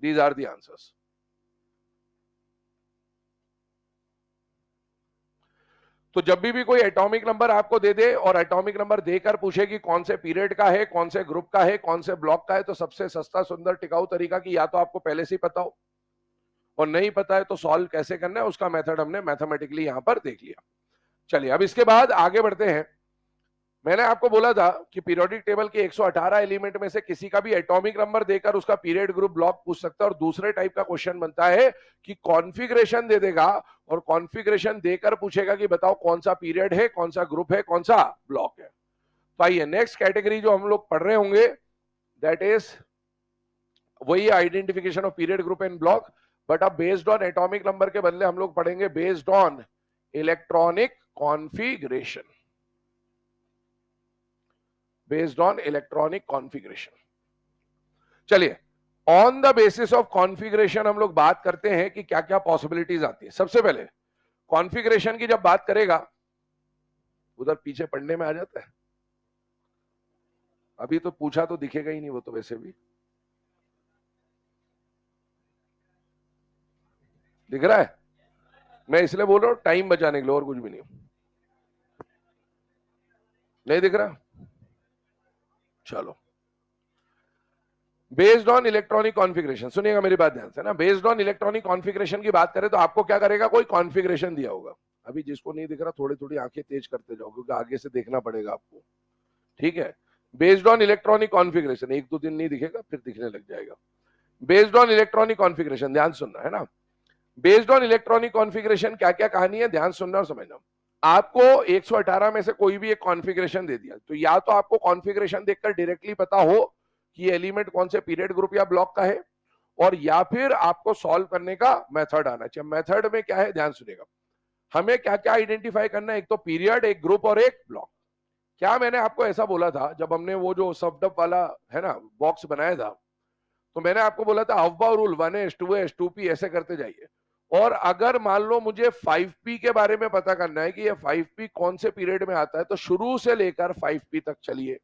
These are the answers. तो जब भी कोई एटॉमिक नंबर आपको दे दे और एटॉमिक नंबर देकर पूछे कि कौन से पीरियड का है, कौन से ग्रुप का है, कौन से ब्लॉक का है, तो सबसे सस्ता सुंदर टिकाऊ तरीका कि या तो आपको पहले से ही पता हो, और नहीं पता है तो सॉल्व कैसे करना है उसका मेथड हमने मैथमेटिकली यहां पर देख लिया। चलिए अब इसके बाद आगे बढ़ते हैं। मैंने आपको बोला था कि पीरियोडिक टेबल के 118 एलिमेंट में से किसी का भी एटॉमिक नंबर देकर उसका पीरियड ग्रुप ब्लॉक पूछ सकता है, और दूसरे टाइप का क्वेश्चन बनता है कि कॉन्फ़िगरेशन दे देगा और कॉन्फ़िगरेशन देकर पूछेगा कि बताओ कौन सा पीरियड है, कौन सा ग्रुप है, कौन सा ब्लॉक है। तो आइए नेक्स्ट कैटेगरी जो हम लोग पढ़ रहे होंगे दैट इज वही identification of period group and block, but अब बेस्ड ऑन एटॉमिक नंबर के बदले हम लोग पढ़ेंगे based on electronic configuration, based on electronic configuration. चलिए on the basis of configuration हम लोग बात करते हैं कि क्या क्या पॉसिबिलिटीज आती है। सबसे पहले कॉन्फ़िगरेशन की जब बात करेगा, उधर पीछे पढ़ने में आ जाता है, अभी तो पूछा तो दिखेगा ही नहीं वो तो वैसे भी दिख रहा है, मैं इसलिए बोल रहा हूं टाइम बचाने के लिए, और कुछ भी नहीं। नहीं दिख रहा? चलो, बेस्ड ऑन इलेक्ट्रॉनिक कॉन्फ़िगरेशन, सुनिएगा मेरी बात ध्यान से ना। बेस्ड ऑन इलेक्ट्रॉनिक कॉन्फ़िगरेशन की बात करें तो आपको क्या करेगा, कोई कॉन्फ़िगरेशन दिया होगा। अभी जिसको नहीं दिख रहा थोड़ी थोड़ी आंखें तेज करते जाओ, क्योंकि आगे से देखना पड़ेगा आपको, ठीक है। बेस्ड ऑन इलेक्ट्रॉनिक कॉन्फ़िगरेशन, 1 2 दिन नहीं दिखेगा फिर दिखने लग जाएगा। बेस्ड ऑन इलेक्ट्रॉनिक कॉन्फ़िगरेशन, ध्यान सुनना है ना। बेस्ड ऑन इलेक्ट्रॉनिक कॉन्फ़िगरेशन क्या क्या कहानी है, ध्यान सुनना और समझना। आपको 118 में से कोई भी एक कॉन्फ़िगरेशन दे दिया, तो या तो आपको कॉन्फ़िगरेशन देखकर डायरेक्टली पता हो कि ये एलिमेंट कौन से पीरियड ग्रुप या ब्लॉक का है, और या फिर आपको सॉल्व करने का मेथड आना चाहिए। मेथड में क्या है ध्यान सुनिएगा, हमें क्या क्या आइडेंटिफाई करना है, एक तो पीरियड, एक ग्रुप और एक ब्लॉक। क्या मैंने आपको ऐसा बोला था जब हमने वो जो सबडप वाला है ना बॉक्स बनाया था, तो मैंने आपको बोला था Aufbau rule 1s 2s 2p ऐसे करते जाइए, और अगर मान लो मुझे 5p के बारे में पता करना है कि ये 5p कौन से पीरियड में आता है, तो शुरू से लेकर 5p तक चलिए,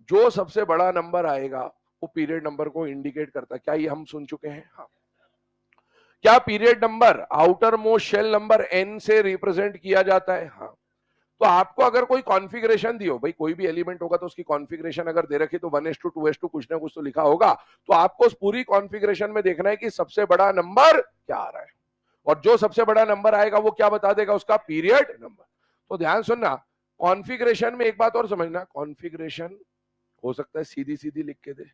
जो सबसे बड़ा नंबर आएगा वो पीरियड नंबर को इंडिकेट करता है। क्या ये हम सुन चुके हैं? हाँ। क्या period number outer most shell number N से रिप्रेजेंट किया जाता है? हाँ। तो आपको अगर कोई कॉन्फ़िगरेशन दी हो, भाई कोई भी एलिमेंट होगा तो उसकी कॉन्फ़िगरेशन अगर दे रखी तो 1:2:2 कुछ ना कुछ तो लिखा होगा, तो आपको उस पूरी कॉन्फ़िगरेशन में देखना है कि सबसे बड़ा नंबर क्या आ रहा है, और जो सबसे बड़ा नंबर आएगा वो क्या बता देगा? उसका पीरियड नंबर। तो ध्यान सुनना, कॉन्फ़िगरेशन में एक बात और समझना, कॉन्फ़िगरेशन हो सकता है सीधी सीधी लिख के दे,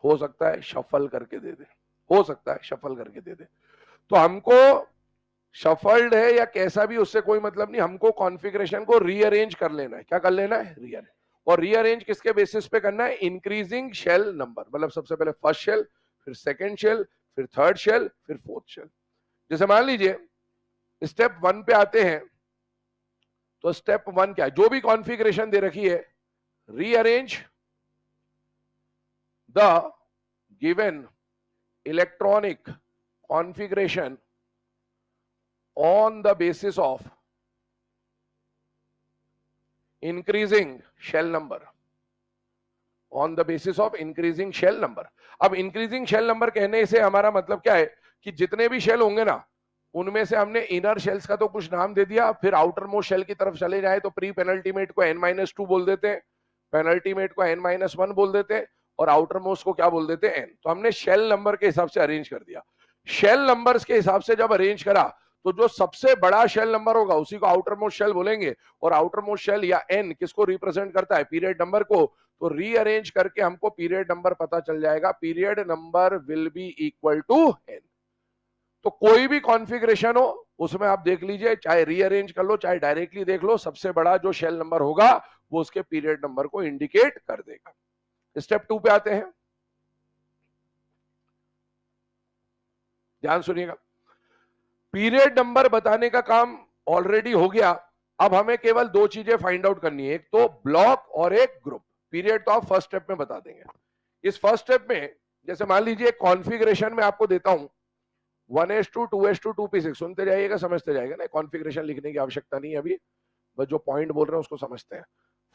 हो सकता है शफल करके दे दे, हो सकता है शफल करके दे दे। तो हमको शफल्ड है या कैसा भी उससे कोई मतलब नहीं, हमको कॉन्फ़िगरेशन को रीअरेंज कर लेना है। क्या कर लेना है? रीअरेंज। और रीअरेंज किसके बेसिस पे करना है? इंक्रीजिंग शेल नंबर, मतलब सबसे पहले फर्स्ट शेल, फिर सेकंड शेल, फिर थर्ड शेल, फिर फोर्थ शेल। जैसे मान लीजिए स्टेप 1 पे आते हैं, तो स्टेप 1 क्या है? जो भी कॉन्फ़िगरेशन दे रखी है, rearrange the given electronic configuration on the basis of increasing shell number, on the basis of increasing shell number। अब increasing shell number कहने से हमारा मतलब क्या है कि जितने भी शेल होंगे ना, उनमें से हमने इनर शेल्स का तो कुछ नाम दे दिया, फिर आउटर मोस्ट शेल की तरफ चले जाए तो प्री पेनल्टीमेट को n-2 बोल देते हैं, पेनल्टीमेट को n-1 बोल देते हैं, और आउटर मोस्ट को क्या बोल देते हैं? n। तो हमने शेल नंबर के हिसाब से अरेंज कर दिया। शेल नंबर्स के हिसाब से जब अरेंज करा तो जो सबसे बड़ा शेल नंबर होगा उसी को आउटर मोस्ट शेल बोलेंगे, और आउटर मोस्ट शेल या n किसको रिप्रेजेंट करता है? पीरियड नंबर को। तो रीअरेंज करके हमको पीरियड नंबर पता चल जाएगा, period number will be equal to n। तो कोई भी कॉन्फ़िगरेशन हो उसमें आप देख लीजिए, चाहे रीअरेंज कर लो चाहे डायरेक्टली देख लो, सबसे बड़ा जो शेल नंबर होगा वो उसके पीरियड नंबर को इंडिकेट कर देगा। स्टेप 2 पे आते हैं, ध्यान सुनिएगा। पीरियड नंबर बताने का काम ऑलरेडी हो गया, अब हमें केवल दो चीजें फाइंड आउट करनी है, एक तो ब्लॉक और एक ग्रुप। पीरियड तो आप फर्स्ट स्टेप में बता देंगे। इस फर्स्ट स्टेप में जैसे मान लीजिए कॉन्फ़िगरेशन में आपको देता हूं 1:2 2:2 2p6, सुनते जाइएगा समझते जाएगा ना, कॉन्फ़िगरेशन लिखने की आवश्यकता नहीं है अभी, बस जो पॉइंट बोल रहे हैं उसको समझते हैं।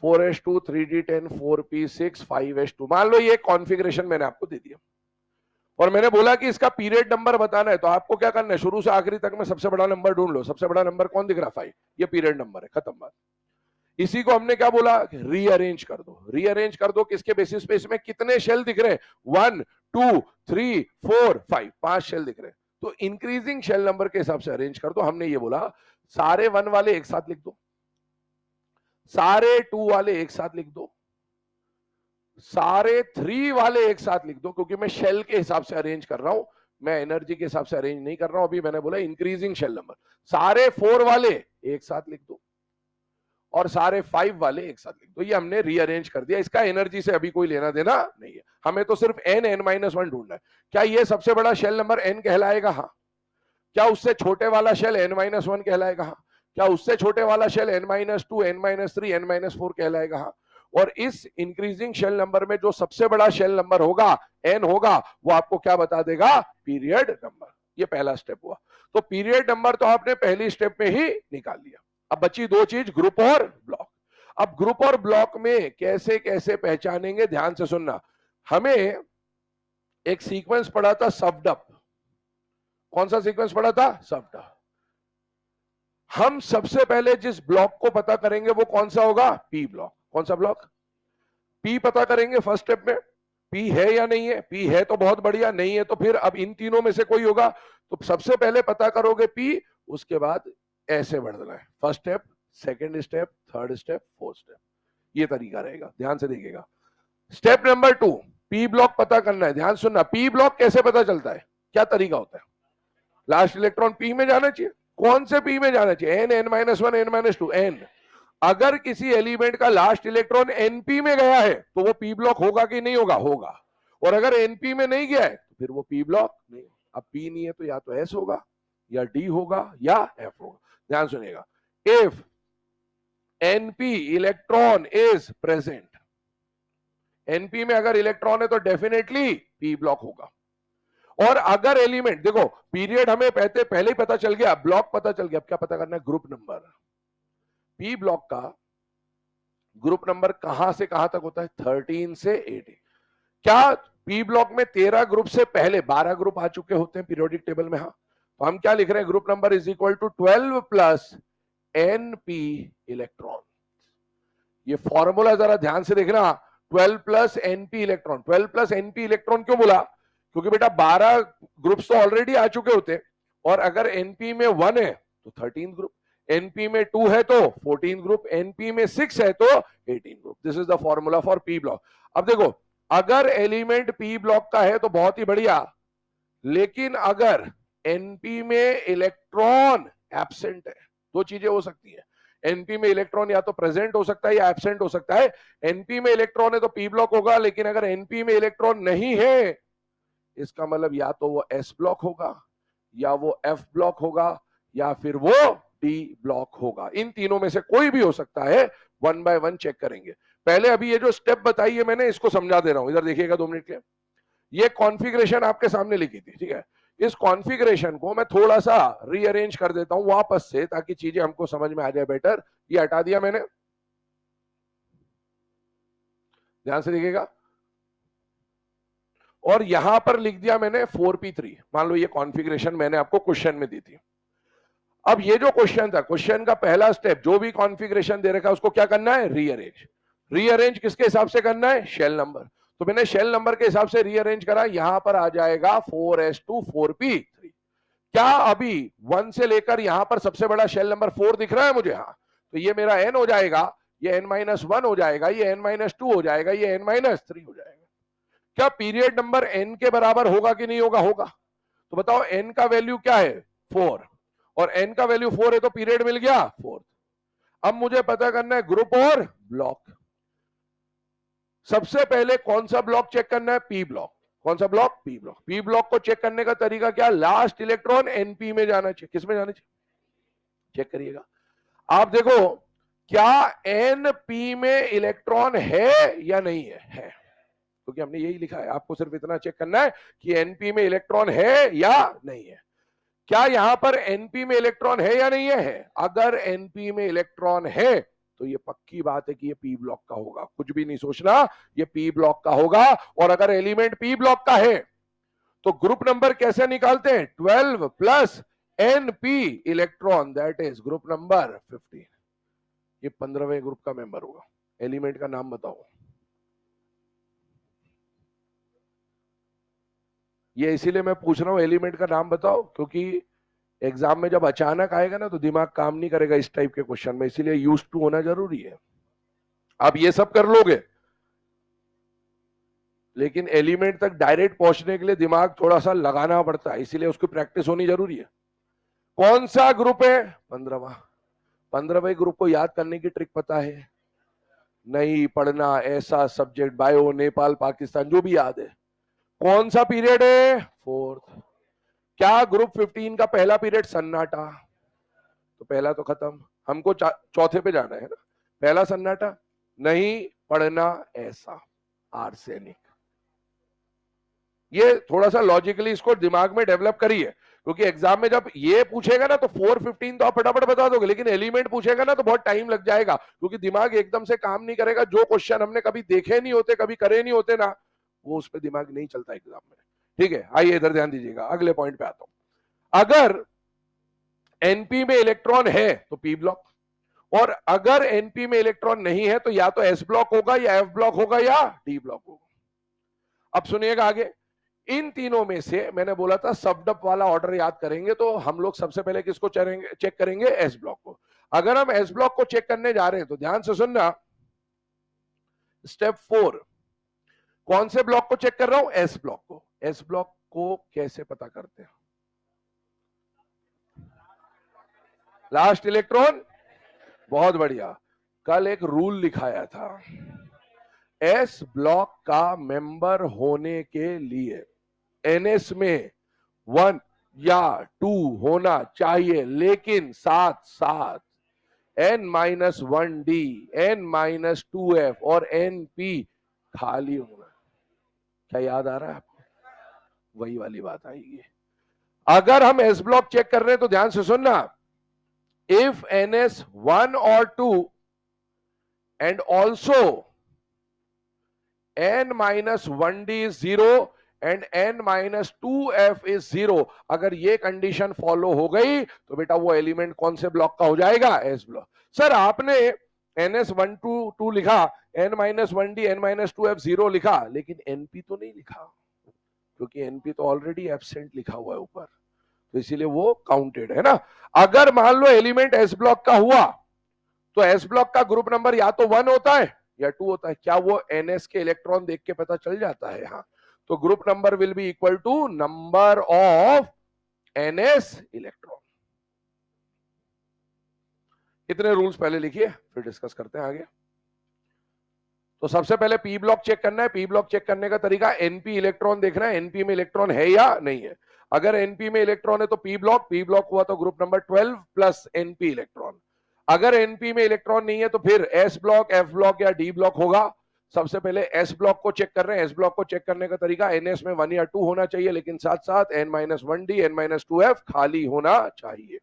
4:2 3d10 4p6 5:2, मान लो ये कॉन्फ़िगरेशन मैंने आपको दे दिया और मैंने बोला कि इसका पीरियड नंबर बताना है, तो आपको क्या करना है? शुरू से आखिरी तक में सबसे बड़ा नंबर ढूंढ लो। सबसे बड़ा नंबर कौन दिख रहा? 5, ये पीरियड नंबर है, खत्म बात। इसी को हमने क्या बोला? रीअरेंज कर दो। रीअरेंज कर दो किसके बेसिस पे? इसमें कितने शेल दिख रहे हैं? 1 2 3 4 5, 5 शेल दिख रहे हैं, तो इंक्रीजिंग शेल नंबर के हिसाब से अरेंज कर दो। हमने ये बोला सारे 1 वाले एक साथ लिख दो, सारे 2 वाले एक साथ लिख दो, सारे 3 वाले एक साथ लिख दो, क्योंकि मैं शेल के हिसाब से अरेंज कर रहा हूं, मैं एनर्जी के हिसाब से अरेंज नहीं कर रहा हूं। अभी मैंने बोला इंक्रीजिंग शेल नंबर। सारे 4 वाले एक साथ लिख दो और सारे 5 वाले एक साथ लिख दो। ये हमने रीअरेंज कर दिया, इसका एनर्जी से अभी कोई लेना देना नहीं है, हमें तो सिर्फ n-1 ढूंढना है। क्या ये सबसे बड़ा शेल नंबर n कहलाएगा? हाँ। क्या उससे छोटे वाला शेल n-1 कहलाएगा? हाँ। क्या उससे छोटे वाला शेल n-2 n-3 n-4 कहलाएगा? हाँ। और इस इंक्रीजिंग शेल नंबर में जो सबसे बड़ा शेल नंबर होगा n होगा, वो आपको क्या बता देगा? Period number. ये पहला स्टेप हुआ। तो पीरियड नंबर तो आपने पहली स्टेप में ही निकाल लिया। अब बची दो चीज, ग्रुप और ब्लॉक। अब ग्रुप और ब्लॉक में कैसे कैसे पहचानेंगे, ध्यान से सुनना। हमें एक सीक्वेंस पढ़ा था सबडअप। कौन सा सीक्वेंस पढ़ा था? सबडअप। हम सबसे पहले जिस ब्लॉक को पता करेंगे वो कौन सा होगा? P block. कौन सा ब्लॉक? पी पता करेंगे फर्स्ट स्टेप में। पी है या नहीं है? पी है तो बहुत बढ़िया, नहीं है तो फिर अब इन तीनों में से कोई होगा। तो सबसे पहले पता करोगे पी, उसके बाद ऐसे बढ़ना है, first step, second step, third step, fourth step. ये तरीका रहेगा, ध्यान से देखिएगा। स्टेप नंबर 2, पी ब्लॉक पता करना है। ध्यान सुनना, पी ब्लॉक कैसे पता चलता है? क्या तरीका होता है? लास्ट इलेक्ट्रॉन पी में जाना चाहिए। कौन से पी में जाना चाहिए? n-1 n-2 n। अगर किसी एलिमेंट का लास्ट इलेक्ट्रॉन एनपी में गया है तो वो पी ब्लॉक होगा कि नहीं होगा? होगा। और अगर एनपी में नहीं गया है तो फिर वो पी ब्लॉक नहीं। अब पी नहीं है तो या तो एस होगा या डी होगा या एफ होगा। ध्यान सुनिएगा, if NP electron is present, NP में अगर इलेक्ट्रॉन है तो डेफिनेटली पी ब्लॉक होगा। और अगर एलिमेंट, देखो पीरियड हमें पहले ही पता चल गया, ब्लॉक पता चल गया, अब क्या पता करना है? Group number. पी ब्लॉक का ग्रुप नंबर कहां से कहां तक होता है? 13 से 18। क्या पी ब्लॉक में 13 ग्रुप से पहले 12 ग्रुप आ चुके होते हैं पीरियोडिक टेबल में? हाँ। तो हम क्या लिख रहे हैं? Group number is equal to 12 plus NP electron. ये फॉर्मूला जरा ध्यान से देखना, 12 plus NP electron. 12 plus NP electron क्यों बोला? क्योंकि बेटा 12 ग्रुप्स तो ऑलरेडी आ चुके होते, और अगर एनपी में 1 है तो 13 ग्रुप, एनपी में 2 है तो 14 ग्रुप, एनपी में 6 है तो 18 group. This is the formula for P block. अब देखो, अगर एलिमेंट पी ब्लॉक का है तो बहुत ही बढ़िया, लेकिन अगर एनपी में इलेक्ट्रॉन एब्सेंट है, दो चीजें हो सकती है। एनपी में इलेक्ट्रॉन या तो प्रेजेंट हो सकता है या एब्सेंट हो सकता है। एनपी में इलेक्ट्रॉन है तो पी ब्लॉक होगा, लेकिन अगर एनपी में इलेक्ट्रॉन नहीं है, इसका मतलब या तो वो एस ब्लॉक होगा, या वो एफ ब्लॉक होगा, या फिर वो डी ब्लॉक होगा। इन तीनों में से कोई भी हो सकता है। 1 बाय 1 चेक करेंगे। पहले अभी ये जो स्टेप बताई है मैंने, इसको समझा दे रहा हूं, इधर देखिएगा 2 मिनट के। ये कॉन्फ़िगरेशन आपके सामने लिखी थी, ठीक है? इस कॉन्फ़िगरेशन को मैं थोड़ा सा रीअरेंज कर देता हूं वापस से, ताकि चीजें हमको समझ में आ जाए बेटर। ये हटा दिया मैंने, ध्यान से देखिएगा, और यहां पर लिख दिया मैंने 4p3। मान लो ये कॉन्फ़िगरेशन मैंने आपको क्वेश्चन में दी थी। अब ये जो क्वेश्चन था, क्वेश्चन का पहला स्टेप, जो भी कॉन्फ़िगरेशन दे रखा है उसको क्या करना है? रीअरेंज। रीअरेंज किसके हिसाब से करना है? Shell number. तो मैंने शेल नंबर के हिसाब से रीअरेंज करा। यहां पर आ जाएगा 4s2 4p3। क्या अभी 1 से लेकर यहां पर सबसे बड़ा शेल नंबर 4 दिख रहा है मुझे? हाँ। तो ये मेरा n हो जाएगा, ये n-1 हो जाएगा, ये n-2 हो जाएगा, ये n-3 हो जाएगा। क्या पीरियड नंबर n के बराबर होगा कि नहीं होगा? होगा। तो बताओ n का वैल्यू क्या है? 4, और n का वैल्यू 4 है तो पीरियड मिल गया 4। अब मुझे पता करना है ग्रुप और ब्लॉक। सबसे पहले कौन सा ब्लॉक चेक करना है? P block. कौन सा block? P block. P block को चेक करने का तरीका क्या? लास्ट इलेक्ट्रॉन एनपी में जाना चाहिए। किस में जाना चाहिए? चेक करिएगा आप, देखो क्या एनपी में इलेक्ट्रॉन है या नहीं है? है, क्योंकि हमने यही लिखा है। आपको सिर्फ इतना चेक करना है कि एनपी में इलेक्ट्रॉन है या नहीं है। क्या यहां पर एनपी में इलेक्ट्रॉन है या नहीं है? अगर एनपी में इलेक्ट्रॉन है तो ये पक्की बात है कि ये पी ब्लॉक का होगा, कुछ भी नहीं सोचना, ये पी ब्लॉक का होगा। और अगर एलिमेंट पी ब्लॉक का है तो ग्रुप नंबर कैसे निकालते हैं? 12 plus NP electron, that is group number 15। ये 15वें ग्रुप का मेंबर होगा। एलिमेंट का नाम बताओ। ये इसीलिए मैं पूछ रहा हूं एलिमेंट का नाम बताओ, क्योंकि एग्जाम में जब अचानक आएगा ना तो दिमाग काम नहीं करेगा इस टाइप के क्वेश्चन में, इसीलिए यूज्ड टू होना जरूरी है। आप ये सब कर लोगे, लेकिन एलिमेंट तक डायरेक्ट पहुंचने के लिए दिमाग थोड़ा सा लगाना पड़ता है, इसीलिए उसकी प्रैक्टिस होनी जरूरी है। कौन सा ग्रुप है? 15वां। 15वें ग्रुप को याद करने की ट्रिक पता है? नहीं पढ़ना, ऐसा सब्जेक्ट बायो, नेपाल, पाकिस्तान, जो भी याद है। कौन सा पीरियड है? 4th। क्या ग्रुप 15 का पहला पीरियड सन्नाटा? तो पहला तो खत्म, हमको चौथे पे जाना है ना। पहला सन्नाटा, नहीं पढ़ना, ऐसा, आर्सेनिक। ये थोड़ा सा लॉजिकली इसको दिमाग में डेवलप करिए, क्योंकि एग्जाम में जब ये पूछेगा ना तो 415 तो आप फटाफट बता दोगे, लेकिन एलिमेंट पूछेगा ना तो बहुत टाइम लग जाएगा, क्योंकि दिमाग एकदम से काम नहीं करेगा। जो क्वेश्चन हमने कभी देखे नहीं होते, कभी करे नहीं होते ना, वो उस पर दिमाग नहीं चलता एग्जाम में। ठीक है, आइए इधर ध्यान दीजिएगा, अगले पॉइंट पे आता हूं। अगर एनपी में इलेक्ट्रॉन है तो पी ब्लॉक, और अगर एनपी में इलेक्ट्रॉन नहीं है तो या तो एस ब्लॉक होगा, या एफ ब्लॉक होगा, या डी ब्लॉक होगा। अब सुनिएगा आगे, इन तीनों में से मैंने बोला था सबडप वाला ऑर्डर याद करेंगे, तो हम लोग सबसे पहले किसको चेक करेंगे? एस ब्लॉक को। अगर हम एस ब्लॉक को चेक करने जा रहे हैं तो ध्यान से सुनना, स्टेप 4, कौन से ब्लॉक को चेक कर रहा हूं? एस ब्लॉक को। एस ब्लॉक को कैसे पता करते हैं? लास्ट इलेक्ट्रॉन, बहुत बढ़िया। कल एक रूल लिखाया था, एस ब्लॉक का मेंबर होने के लिए एनएस में 1 या 2 होना चाहिए, लेकिन साथ साथ n-1d, n-2f और np खाली होना। क्या याद आ रहा है आपको? वही वाली बात आएगी। अगर हम एस ब्लॉक चेक कर रहे हैं तो ध्यान से सुनना, इफ ns 1 और 2 and also n-1d is 0 and n-2f is 0। अगर ये कंडीशन फॉलो हो गई तो बेटा वो एलिमेंट कौन से ब्लॉक का हो जाएगा? S block. सर आपने ns122 लिखा, n-1d n-2f 0 लिखा, लेकिन np तो नहीं लिखा, क्योंकि np तो ऑलरेडी एब्सेंट लिखा हुआ है ऊपर, तो इसीलिए वो काउंटेड है ना। अगर मान लो एलिमेंट एस ब्लॉक का हुआ तो एस ब्लॉक का ग्रुप नंबर या तो 1 होता है या 2 होता है। क्या वो ns के इलेक्ट्रॉन देख के पता चल जाता है? हाँ, तो group number will be equal to number of ns electron. इतने रूल्स पहले लिखिए, फिर डिस्कस करते हैं आगे। तो सबसे पहले पी ब्लॉक चेक करना है। पी ब्लॉक चेक करने का तरीका, एनपी इलेक्ट्रॉन देखना है, एनपी में इलेक्ट्रॉन है या नहीं है। अगर एनपी में इलेक्ट्रॉन है तो पी ब्लॉक हुआ तो group number 12 plus NP electron. अगर एनपी में इलेक्ट्रॉन नहीं है तो फिर एस ब्लॉक, एफ ब्लॉक या डी ब्लॉक होगा। सबसे पहले एस ब्लॉक को चेक कर रहे हैं। एस ब्लॉक को चेक करने का तरीका, एनएस में 1 या 2 होना चाहिए, लेकिन साथ साथ n-1d n-2f खाली होना चाहिए।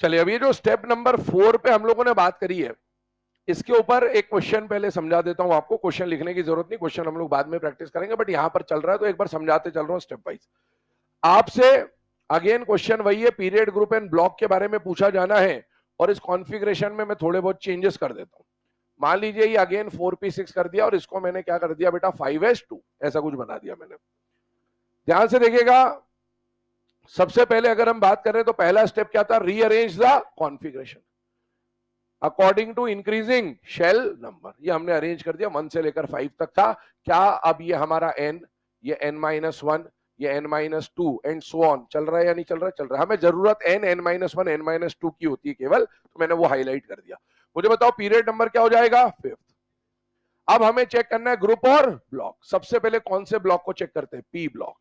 चलिए, अब ये जो स्टेप नंबर 4 पे हम लोगों ने बात करी है, इसके ऊपर एक क्वेश्चन पहले समझा देता हूं आपको। क्वेश्चन लिखने की जरूरत नहीं, क्वेश्चन हम लोग बाद में प्रैक्टिस करेंगे, बट यहां पर चल रहा है तो एक बार समझाते चल रहा हूं स्टेप वाइज आपसे। अगेन क्वेश्चन वही है, पीरियड ग्रुप एंड ब्लॉक के बारे में पूछा जाना है, और इस कॉन्फ़िगरेशन में मैं थोड़े बहुत चेंजेस कर देता हूं। मान लीजिए ये अगेन 4p6 कर दिया, और इसको मैंने क्या कर दिया बेटा 5s2 ऐसा कुछ बना दिया मैंने। ध्यान से देखिएगा, सबसे पहले अगर हम बात करें तो पहला स्टेप क्या था? Rearrange the configuration according to increasing shell number. ये हमने अरेंज कर दिया, 1 से लेकर 5 तक था। क्या अब ये हमारा n, ये n-1, ये n-2 एंड सो ऑन चल रहा है या नहीं चल रहा है? चल रहा है। हमें जरूरत n, n-1, n-2 की होती है केवल, तो मैंने वो हाईलाइट कर दिया। मुझे बताओ पीरियड नंबर क्या हो जाएगा? 5th। अब हमें चेक करना है ग्रुप और ब्लॉक। सबसे पहले कौन से ब्लॉक को चेक करते हैं? P block.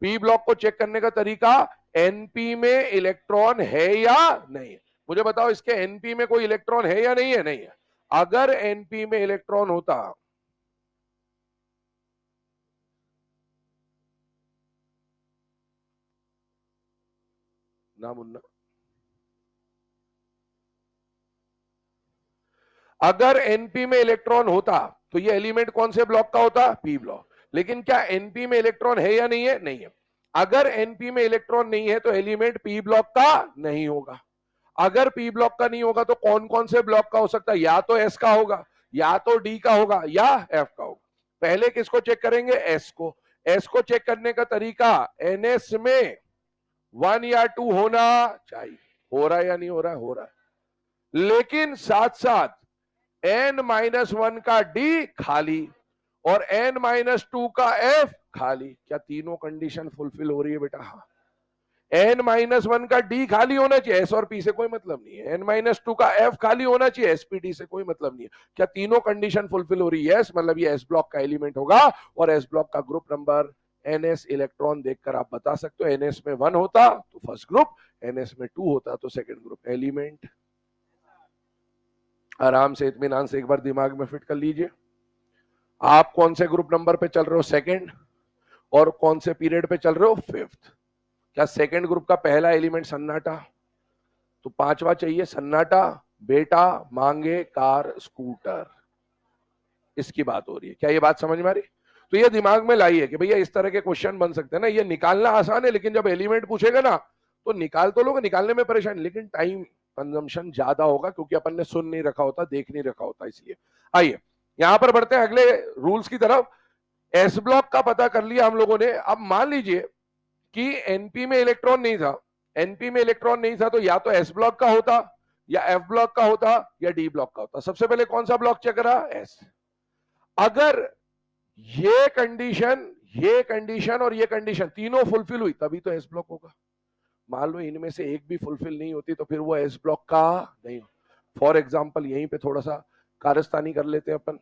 पी ब्लॉक को चेक करने का तरीका, एनपी में इलेक्ट्रॉन है या नहीं। मुझे बताओ इसके एनपी में कोई इलेक्ट्रॉन है या नहीं है? नहीं है। अगर एनपी में इलेक्ट्रॉन होता, ना मुन्ना, अगर एनपी में इलेक्ट्रॉन होता तो ये एलिमेंट कौन से ब्लॉक का होता? P block. लेकिन क्या एनपी में इलेक्ट्रॉन है या नहीं है? नहीं है। अगर एनपी में इलेक्ट्रॉन नहीं है तो एलिमेंट पी ब्लॉक का नहीं होगा। अगर पी ब्लॉक का नहीं होगा तो कौन कौन से ब्लॉक का हो सकता है? या तो एस का होगा, या तो डी का होगा, या एफ का होगा। पहले किसको चेक करेंगे? एस को। एस को चेक करने का तरीका, एनएस में 1 या 2 होना चाहिए। हो रहा है या नहीं हो रहा है? हो रहा है। लेकिन साथ साथ n-1 का डी खाली और n-2 का एफ खाली। क्या तीनों कंडीशन फुलफिल हो रही है बेटा? हाँ। n-1 का डी खाली होना चाहिए, एस और पी से कोई मतलब नहीं है। n-2 का एफ खाली होना चाहिए, एसपीडी से कोई मतलब नहीं है। क्या तीनों कंडीशन फुलफिल हो रही है? यस, मतलब ये एस ब्लॉक का एलिमेंट होगा, और एस ब्लॉक का ग्रुप नंबर ns इलेक्ट्रॉन देखकर आप बता सकते हो। ns में 1 होता तो फर्स्ट ग्रुप, ns में 2 होता तो सेकंड ग्रुप। एलिमेंट आराम से इत्मीनान से एक बार दिमाग में फिट कर लीजिए। आप कौन से ग्रुप नंबर पे चल रहे हो? सेकंड। और कौन से पीरियड पे चल रहे हो? 5th। क्या सेकंड ग्रुप का पहला एलिमेंट सन्नाटा, तो 5वां चाहिए सन्नाटा? बेटा मांगे कार स्कूटर, इसकी बात हो रही है। क्या ये बात समझ में आ रही? तो ये दिमाग में लाइए कि भैया इस तरह के क्वेश्चन बन सकते हैं ना। ये निकालना आसान है, लेकिन जब एलिमेंट पूछेगा ना तो निकाल तो लोग, निकालने में परेशान, लेकिन टाइम कंजम्पशन ज्यादा होगा, क्योंकि अपन ने सुन नहीं रखा होता, देख नहीं रखा होता। इसलिए आइए यहां पर बढ़ते हैं अगले रूल्स की तरफ। एस ब्लॉक का पता कर लिया हम लोगों ने। अब मान लीजिए कि एनपी में इलेक्ट्रॉन नहीं था, एनपी में इलेक्ट्रॉन नहीं था, तो या तो एस ब्लॉक का होता, या एफ ब्लॉक का होता, या डी ब्लॉक का होता। सबसे पहले कौन सा ब्लॉक चेक करा? एस। अगर ये कंडीशन और ये कंडीशन तीनों फुलफिल हुई तभी तो एस ब्लॉक होगा। मान लो इनमें से एक भी फुलफिल नहीं होती तो फिर वो एस ब्लॉक का नहीं। फॉर एग्जाम्पल यहीं पे थोड़ा सा कारस्तानी कर लेते हैं अपन।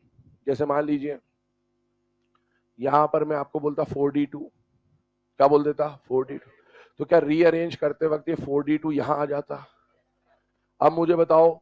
जैसे मान लीजिए यहां पर मैं आपको बोलता 4d2, क्या बोल देता? 4d2। तो क्या रीअरेंज करते वक्त ये 4d2 यहां आ जाता? अब मुझे बताओ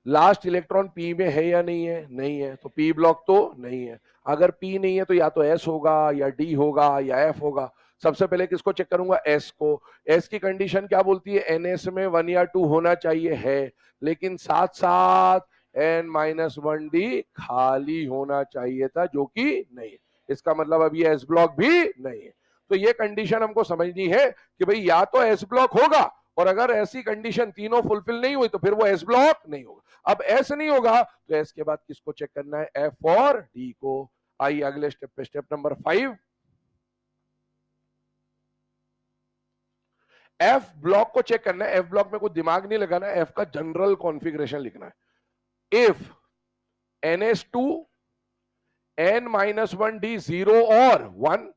लास्ट इलेक्ट्रॉन पी में है या नहीं है? नहीं है, तो पी ब्लॉक तो नहीं है। अगर पी नहीं है तो या तो एस होगा या डी होगा या एफ होगा। सबसे पहले किसको चेक करूंगा? एस को। एस की कंडीशन क्या बोलती है? एनएस में 1 या 2 होना चाहिए, है, लेकिन साथ साथ n-1d खाली होना चाहिए था, जो कि नहीं है। इसका मतलब अब ये एस ब्लॉक भी नहीं है। तो ये कंडीशन हमको समझनी है कि भाई या तो एस ब्लॉक होगा, और अगर ऐसी कंडीशन तीनों फुलफिल नहीं हुई तो फिर वो एस ब्लॉक नहीं होगा। अब एस नहीं होगा तो एस के बाद किसको चेक करना है? एफ और डी को। आइए अगले स्टेप पे, स्टेप नंबर 5। एफ ब्लॉक को चेक करना है। एफ ब्लॉक में कोई दिमाग नहीं लगाना है, एफ का जनरल कॉन्फ़िगरेशन लिखना है। इफ NS2 n-1d 0 और 1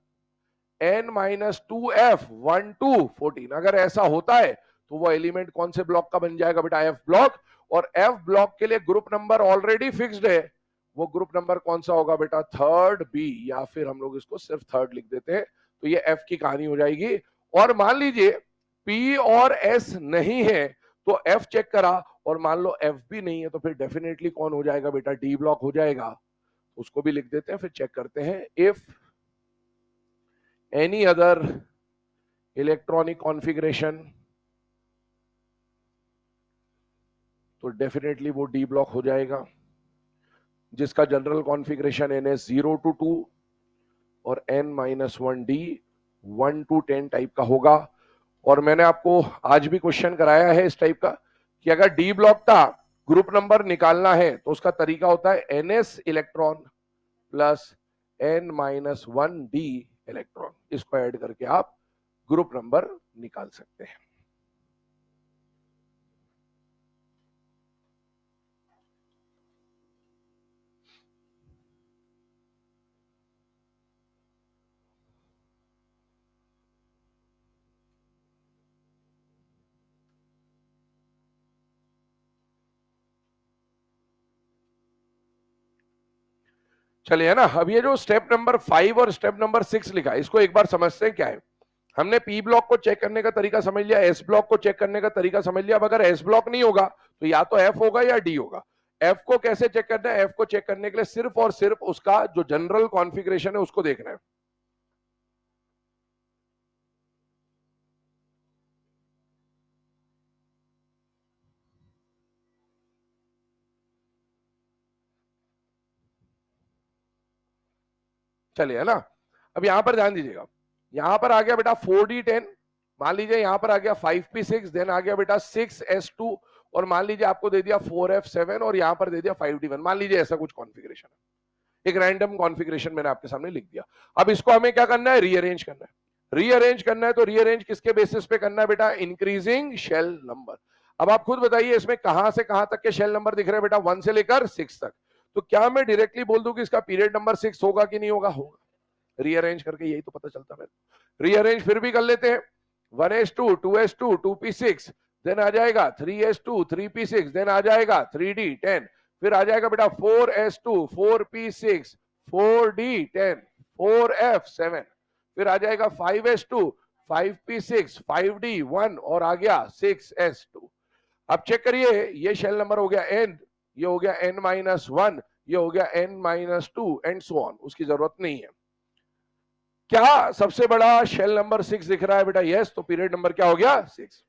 n-2f 1 to 14, अगर ऐसा होता है तो वो एलिमेंट कौन से ब्लॉक का बन जाएगा बेटा? F block. और एफ ब्लॉक के लिए ग्रुप नंबर ऑलरेडी फिक्स्ड है। वो ग्रुप नंबर कौन सा होगा बेटा? थर्ड बी, या फिर हम लोग इसको सिर्फ थर्ड लिख देते हैं, तो ये एफ की कहानी हो जाएगी। और मान लीजिए पी और एस नहीं है तो एफ चेक करा, और मान लो एफ भी नहीं है तो फिर डेफिनेटली कौन हो जाएगा बेटा? डी ब्लॉक हो जाएगा। उसको भी लिख देते हैं, फिर चेक करते हैं। If any other electronic configuration, तो डेफिनेटली वो डी ब्लॉक हो जाएगा, जिसका जनरल कॉन्फ़िगरेशन NS 0 to 2 और n-1d 1 to 10 टाइप का होगा। और मैंने आपको आज भी क्वेश्चन कराया है इस टाइप का कि अगर डी ब्लॉक का ग्रुप नंबर निकालना है तो उसका तरीका होता है NS electron plus n-1d electron, इसको ऐड करके आप ग्रुप नंबर निकाल सकते हैं। चलिए, है ना। अब ये जो स्टेप नंबर 5 और स्टेप नंबर 6 लिखा है, इसको एक बार समझते हैं क्या है। हमने पी ब्लॉक को चेक करने का तरीका समझ लिया, एस ब्लॉक को चेक करने का तरीका समझ लिया। अब अगर एस ब्लॉक नहीं होगा तो या तो एफ होगा या डी होगा। एफ को कैसे चेक करना है? एफ को चेक करने के लिए सिर्फ और सिर्फ उसका जो जनरल कॉन्फ़िगरेशन है उसको देखना है। चलिए, है ना। अब यहां पर ध्यान दीजिएगा, यहां पर आ गया बेटा 4d10, मान लीजिए यहां पर आ गया 5p6, देन आ गया बेटा 6s2, और मान लीजिए आपको दे दिया 4f7 और यहां पर दे दिया 5d1। मान लीजिए ऐसा कुछ कॉन्फ़िगरेशन है, एक रैंडम कॉन्फ़िगरेशन मैंने आपके सामने लिख दिया। अब इसको हमें क्या करना है? रीअरेंज करना है। रीअरेंज करना है तो रीअरेंज किसके बेसिस पे करना है बेटा? Increasing shell number. अब आप खुद बताइए इसमें कहां से कहां तक के शेल नंबर दिख रहे हैं बेटा? 1 से लेकर 6 तक। तो क्या मैं डायरेक्टली बोल दूं कि इसका पीरियड नंबर 6 होगा कि नहीं होगा? होगा। रीअरेंज करके यही तो पता चलता है। रीअरेंज फिर भी कर लेते हैं। 1s2 2s2 2p6, देन आ जाएगा 3s2 3p6, देन आ जाएगा 3d10, फिर आ जाएगा बेटा 4s2 4p6 4d10 4f7, फिर आ जाएगा 5s2 5p6 5d1 और आ गया 6s2। अब चेक करिए, ये शेल नंबर हो गया n, ये हो गया n-1, ये हो गया n-2 एंड सो ऑन, उसकी जरूरत नहीं है। क्या सबसे बड़ा शेल नंबर 6 दिख रहा है बेटा? यस, तो पीरियड नंबर क्या हो गया? 6।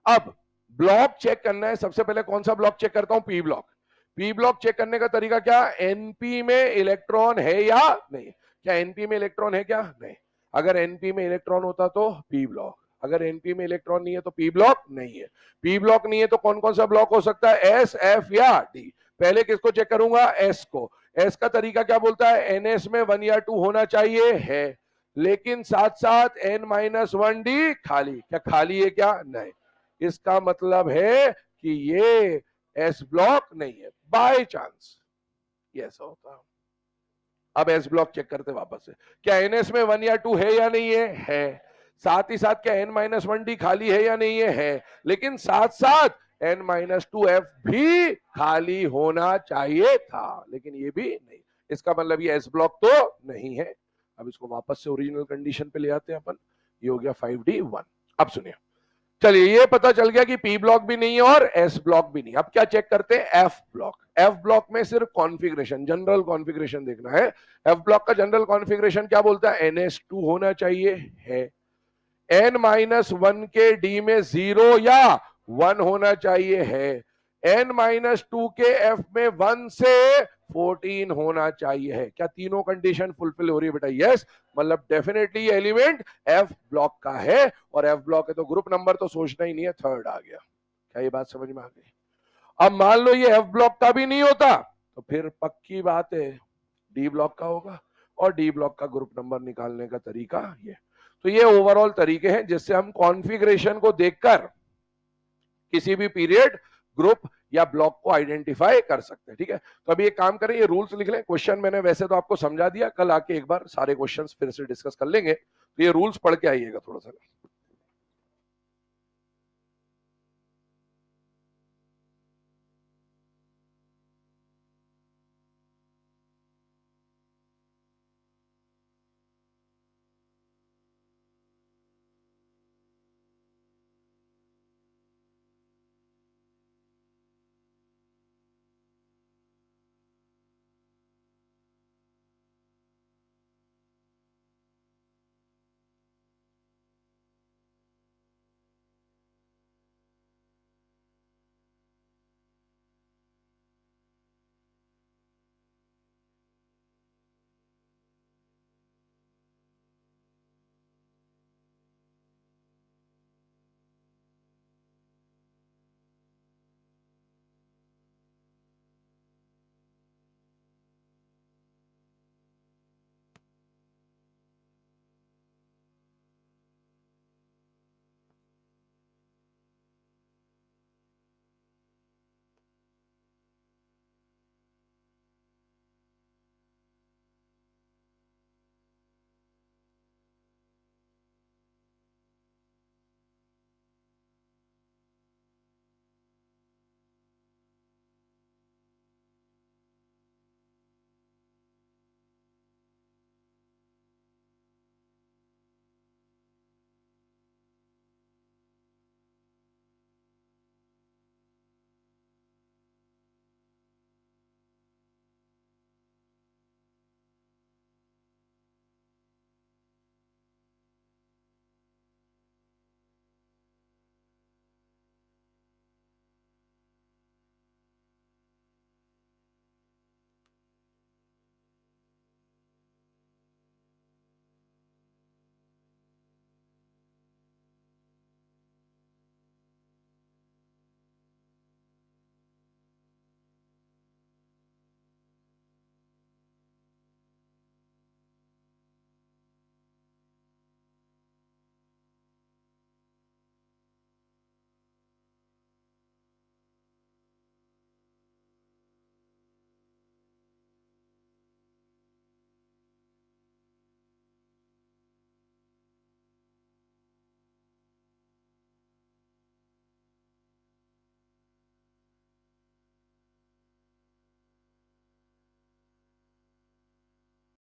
अब ब्लॉक चेक करना है। सबसे पहले कौन सा ब्लॉक चेक करता हूं? P block. P block check करने का तरीका क्या? एनपी में इलेक्ट्रॉन है या नहीं। क्या एनपी में इलेक्ट्रॉन है क्या? नहीं। अगर एनपी में इलेक्ट्रॉन होता तो पी ब्लॉक, अगर एनपी में इलेक्ट्रॉन नहीं है तो पी ब्लॉक नहीं है। पी ब्लॉक नहीं है तो कौन कौन सा ब्लॉक हो सकता है? एस, एफ या डी। पहले किसको चेक करूंगा? एस को। एस का तरीका क्या बोलता है? एनएस में 1 या 2 होना चाहिए, है, लेकिन साथ साथ n-1d खाली। क्या खाली है क्या? नहीं। इसका मतलब है कि ये एस ब्लॉक नहीं है, बाय चांस ये ऐसा होता। अब एस ब्लॉक चेक करते वापस से। क्या एनएस में 1 या 2 है या नहीं है? है। साथ ही साथ क्या n-1d खाली है या नहीं है? है, लेकिन साथ साथ n-2f भी खाली होना चाहिए था, लेकिन ये भी नहीं। इसका मतलब ये एस ब्लॉक तो नहीं है। अब इसको वापस से ओरिजिनल कंडीशन पे ले आते हैं अपन। ये हो गया 5D1। अब सुनिए, चलिए ये पता चल गया कि पी ब्लॉक भी नहीं है और एस ब्लॉक भी नहीं। अब क्या चेक करते हैं, एफ ब्लॉक। एफ ब्लॉक में सिर्फ कॉन्फ़िगरेशन, जनरल कॉन्फ़िगरेशन देखना है। एफ ब्लॉक का जनरल कॉन्फ़िगरेशन क्या बोलता है, NH2 होना चाहिए है, N-1 के डी में 0 या 1 होना चाहिए है, N-2 के F में 1 से 14 होना चाहिए है। क्या तीनों कंडीशन फुलफिल हो रही है बेटा, यस, मतलब डेफिनेटली ये एलिमेंट F ब्लॉक का है, और F ब्लॉक है तो ग्रुप नंबर तो सोचना ही नहीं है, थर्ड आ गया। क्या ये बात समझ में आ गई? अब मान लो ये F ब्लॉक का भी नहीं होता तो फिर पक्की बात है डी ब्लॉक का होगा, और डी ब्लॉक का ग्रुप नंबर निकालने का तरीका ये। तो ये ओवरऑल तरीके हैं जिससे हम कॉन्फ़िगरेशन को देखकर किसी भी पीरियड, ग्रुप या ब्लॉक को आइडेंटिफाई कर सकते हैं। ठीक है, तो अभी एक काम करें, ये रूल्स लिख लें। क्वेश्चन मैंने वैसे तो आपको समझा दिया, कल आके एक बार सारे क्वेश्चंस फिर से डिस्कस कर लेंगे, तो ये रूल्स पढ़ के आइएगा थोड़ा सा।